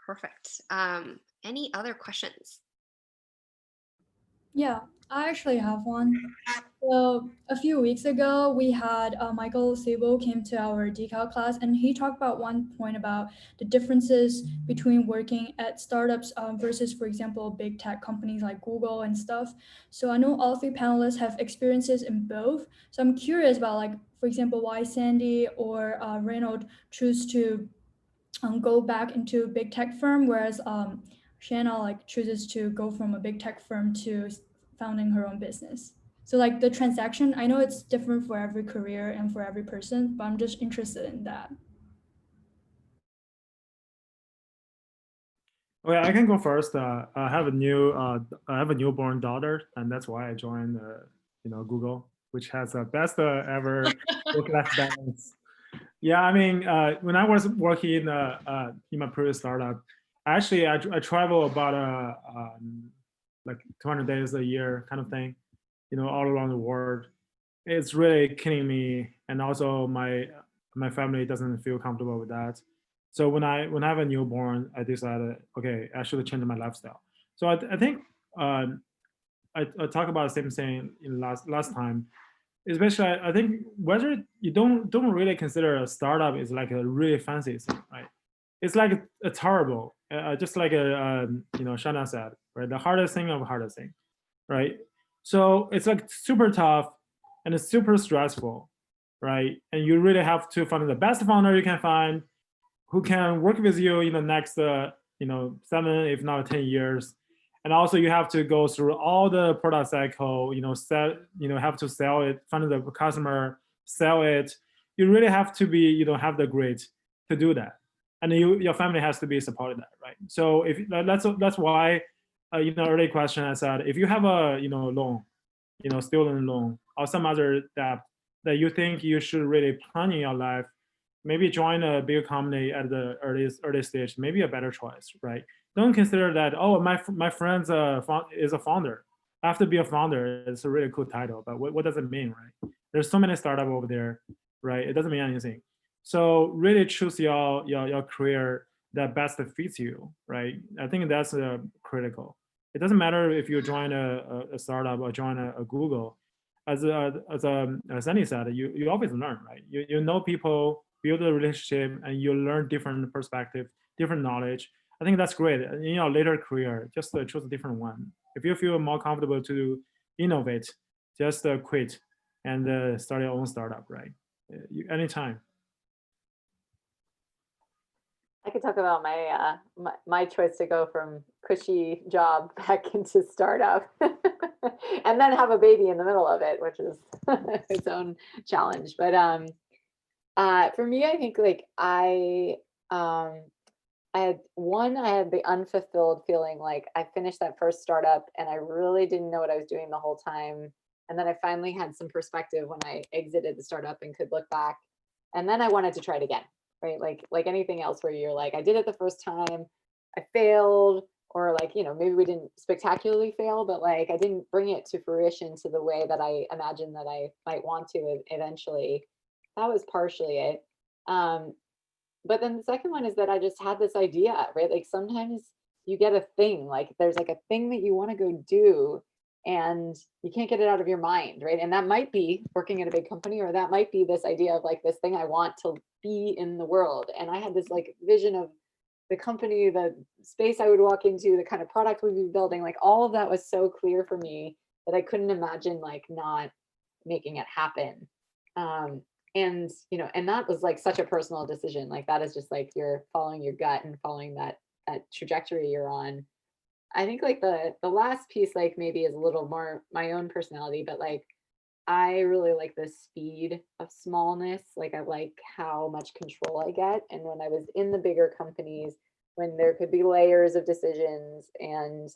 Perfect. Any other questions? Yeah, I actually have one. So a few weeks ago, we had Michael Sabo came to our Decode class, and he talked about one point about the differences between working at startups versus, for example, big tech companies like Google and stuff. So I know all three panelists have experiences in both. So I'm curious about, like, for example, why Sandy or Reynold choose to go back into a big tech firm, whereas Shanna like chooses to go from a big tech firm to founding her own business. So like the transaction, I know it's different for every career and for every person, but I'm just interested in that. Okay, I can go first. I have a newborn daughter, and that's why I joined, Google, which has the best ever work-life balance. Yeah, I mean, when I was working in my previous startup, actually I travel about like 200 days a year kind of thing, all around the world. It's really killing me, and also my family doesn't feel comfortable with that. So when I have a newborn, I decided, okay, I should change my lifestyle. So I think I talked about the same thing in last time. Especially, I think whether you don't really consider a startup is like a really fancy thing, right? It's like a terrible, just like Shana said, right? The hardest thing of hardest thing, right? So it's like super tough and it's super stressful, right? And you really have to find the best founder you can find who can work with you in the next 7 if not 10 years. And also you have to go through all the product cycle, have to sell it, find the customer, sell it. You really have to be, have the grit to do that. And your family has to be supporting that, right? So if that's why, early question I said, if you have a loan, student loan or some other debt that you think you should really plan in your life, maybe join a big company at the early stage, maybe a better choice, right? Don't consider that, oh, my friend's is a founder. I have to be a founder. It's a really cool title, but what does it mean, right? There's so many startups over there, right? It doesn't mean anything. So really choose your career that best fits you, right? I think that's critical. It doesn't matter if you join a startup or join a Google. As Sandy said, you always learn, right? You know people, build a relationship, and you learn different perspective, different knowledge. I think that's great. In your later career, just choose a different one. If you feel more comfortable to innovate, just quit and start your own startup, right? Anytime. I could talk about my choice to go from cushy job back into startup and then have a baby in the middle of it, which is its own challenge. But for me, I think like I had the unfulfilled feeling like I finished that first startup and I really didn't know what I was doing the whole time. And then I finally had some perspective when I exited the startup and could look back. And then I wanted to try it again, right? Like anything else where you're like, I did it the first time, I failed, or like, maybe we didn't spectacularly fail, but like I didn't bring it to fruition to the way that I imagined that I might want to eventually. That was partially it. But then the second one is that I just had this idea, right? Like sometimes you get a thing, like there's like a thing that you want to go do and you can't get it out of your mind, right? And that might be working at a big company, or that might be this idea of like this thing I want to be in the world. And I had this like vision of the company, the space I would walk into, the kind of product we'd be building, like all of that was so clear for me that I couldn't imagine like not making it happen. And that was like such a personal decision. Like that is just like you're following your gut and following that trajectory you're on. I think like the last piece like maybe is a little more my own personality, but like I really like the speed of smallness. Like I like how much control I get. And when I was in the bigger companies, when there could be layers of decisions and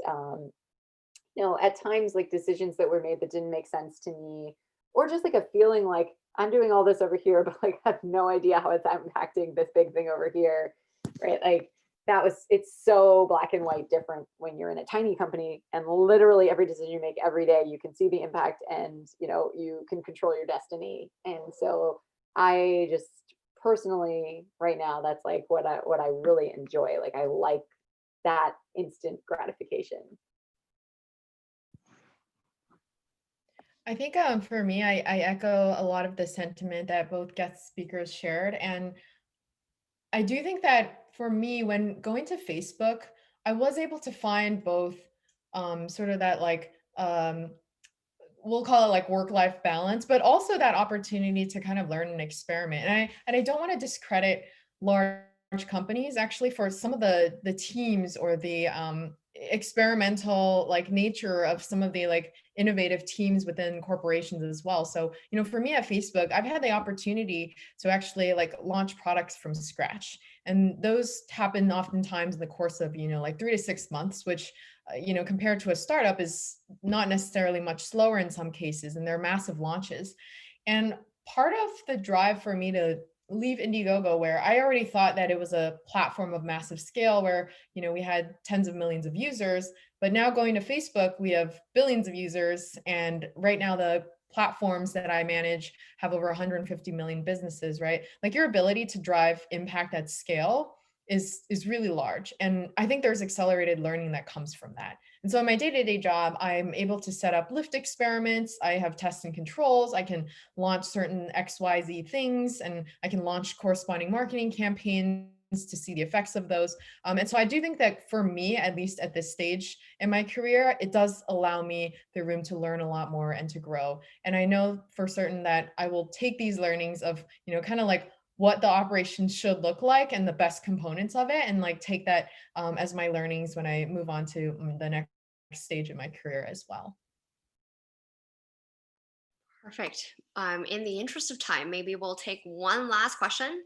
at times like decisions that were made that didn't make sense to me, or just like a feeling like I'm doing all this over here, but like I have no idea how it's impacting this big thing over here, right? Like it's so black and white different when you're in a tiny company and literally every decision you make every day, you can see the impact and, you can control your destiny. And so I just personally right now, that's like what I really enjoy. Like I like that instant gratification. I think for me, I echo a lot of the sentiment that both guest speakers shared. And I do think that for me, when going to Facebook, I was able to find both sort of that like, we'll call it like work-life balance, but also that opportunity to kind of learn and experiment. And I don't want to discredit large companies actually for some of the teams or the experimental like nature of some of the like innovative teams within corporations as well. So, for me at Facebook, I've had the opportunity to actually like launch products from scratch. And those happen oftentimes in the course of, like 3 to 6 months, which, compared to a startup is not necessarily much slower in some cases, and they're massive launches. And part of the drive for me to leave Indiegogo, where I already thought that it was a platform of massive scale where, we had tens of millions of users, but now going to Facebook, we have billions of users. And right now the platforms that I manage have over 150 million businesses, right? Like your ability to drive impact at scale is really large. And I think there's accelerated learning that comes from that. And so in my day-to-day job, I'm able to set up lift experiments. I have tests and controls. I can launch certain XYZ things, and I can launch corresponding marketing campaigns to see the effects of those. And so I do think that for me, at least at this stage in my career, it does allow me the room to learn a lot more and to grow. And I know for certain that I will take these learnings of, kind of like what the operation should look like and the best components of it, and like take that as my learnings when I move on to the next stage of my career as well. Perfect. In the interest of time, maybe we'll take one last question.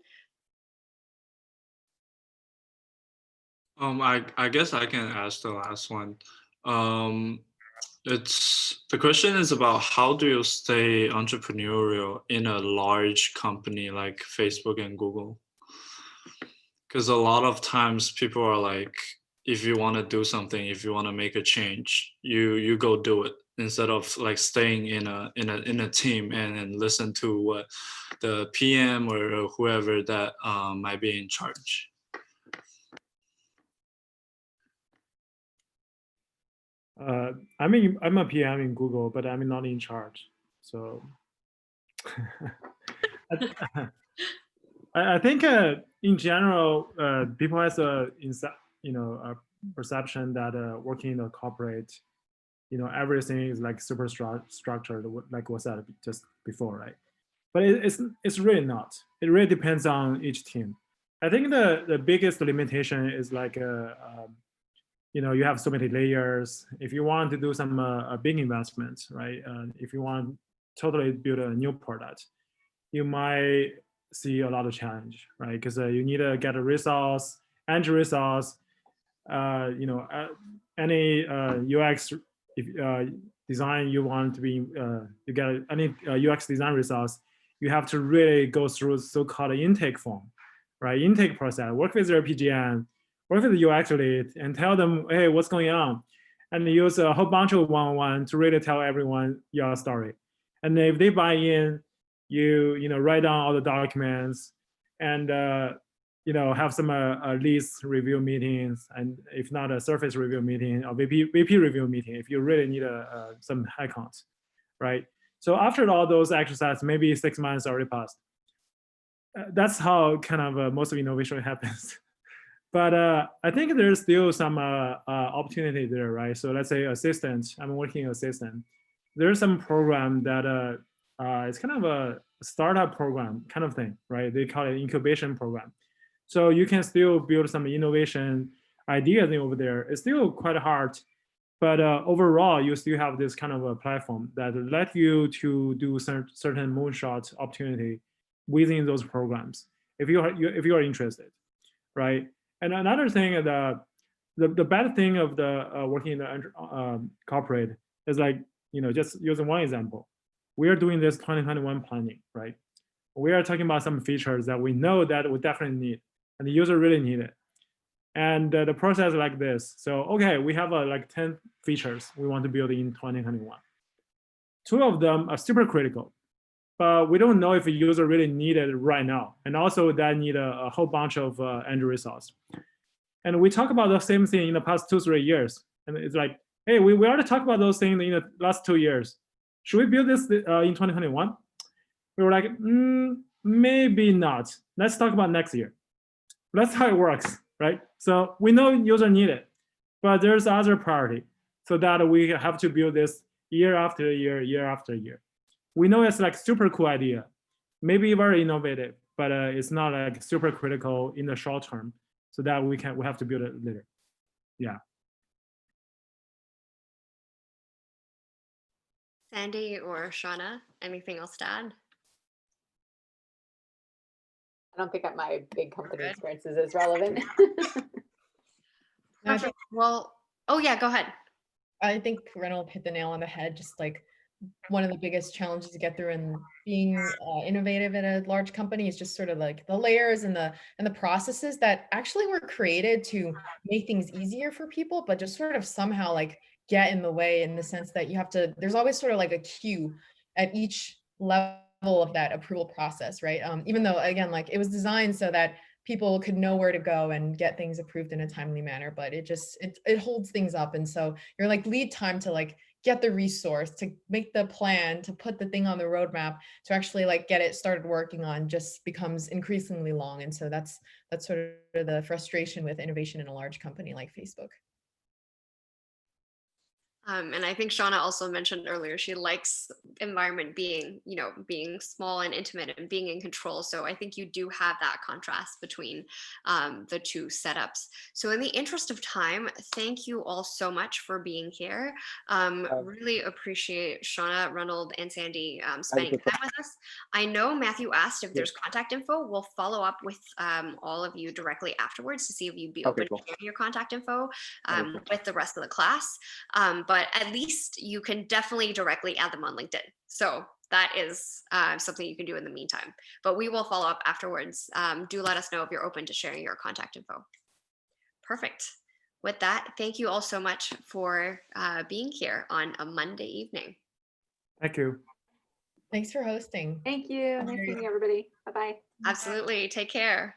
I guess I can ask the last one. The question is about how do you stay entrepreneurial in a large company like Facebook and Google? Because a lot of times people are like, if you want to do something, if you want to make a change, you go do it instead of like staying in a team and listen to what the PM or whoever that might be in charge. I'm a PM in Google, but I'm not in charge. So I think in general, people has a perception that working in a corporate, everything is like super structured, like was said just before, right? But it's really not. It really depends on each team. I think the biggest limitation is like you have so many layers. If you want to do some a big investment, right? If you want to totally build a new product, you might see a lot of challenge, right? Because you need to get a resource, entry resource, any UX design you want to be, you get any UX design resource, you have to really go through so-called intake form, right? Intake process, work with your PGM, work with the UX lead and tell them, hey, what's going on? And use a whole bunch of one-on-one to really tell everyone your story. And if they buy in, you write down all the documents and have some lease review meetings, and if not a surface review meeting or VP review meeting, if you really need some head count, right? So after all those exercises, maybe 6 months already passed. That's how kind of most of innovation happens. But I think there's still some opportunity there, right? So let's say assistant, I'm working assistant. There's some program that it's kind of a startup program kind of thing, right? They call it incubation program. So you can still build some innovation ideas over there. It's still quite hard But overall, you still have this kind of a platform that let you to do certain moonshot opportunity within those programs if you are interested, right? And another thing, the bad thing of the working in the corporate is like, just using one example, we are doing this 2021 planning, right? We are talking about some features that we know that we definitely need, and the user really need it. And the process like this. So, okay, we have like 10 features we want to build in 2021. 2 of them are super critical, but we don't know if a user really need it right now. And also that need a whole bunch of end resource. And we talk about the same thing in the past 2-3 years. And it's like, hey, we already talked about those things in the last 2 years. Should we build this in 2021? We were like, maybe not. Let's talk about next year. That's how it works, right? So we know user need it, but there's other priority, so that we have to build this year after year, year after year. We know it's like super cool idea, maybe very innovative, but it's not like super critical in the short term, so that we have to build it later. Yeah. Sandy or Shauna, anything else to add? I don't think that my big company experience is as relevant. Perfect. Well, oh yeah, go ahead. I think Reynolds hit the nail on the head. Just like one of the biggest challenges to get through in being innovative in a large company is just sort of like the layers and the processes that actually were created to make things easier for people, but just sort of somehow like get in the way, in the sense that you have to, there's always sort of like a queue at each level of that approval process, right? Even though, again, like it was designed so that people could know where to go and get things approved in a timely manner, but it holds things up. And so your like lead time to like get the resource, to make the plan, to put the thing on the roadmap, to actually like get it started working on, just becomes increasingly long. And so that's sort of the frustration with innovation in a large company like Facebook. And I think Shauna also mentioned earlier, she likes environment being, being small and intimate and being in control. So I think you do have that contrast between the 2 setups. So in the interest of time, thank you all so much for being here. Really appreciate Shauna, Ronald, and Sandy spending time with us. I know Matthew asked if there's contact info. We'll follow up with all of you directly afterwards to see if you'd be open to sharing your contact info with the rest of the class. But at least you can definitely directly add them on LinkedIn. So that is something you can do in the meantime. But we will follow up afterwards. Do let us know if you're open to sharing your contact info. Perfect. With that, thank you all so much for being here on a Monday evening. Thank you. Thanks for hosting. Thank you. Nice meeting everybody. Bye-bye. Absolutely. Take care.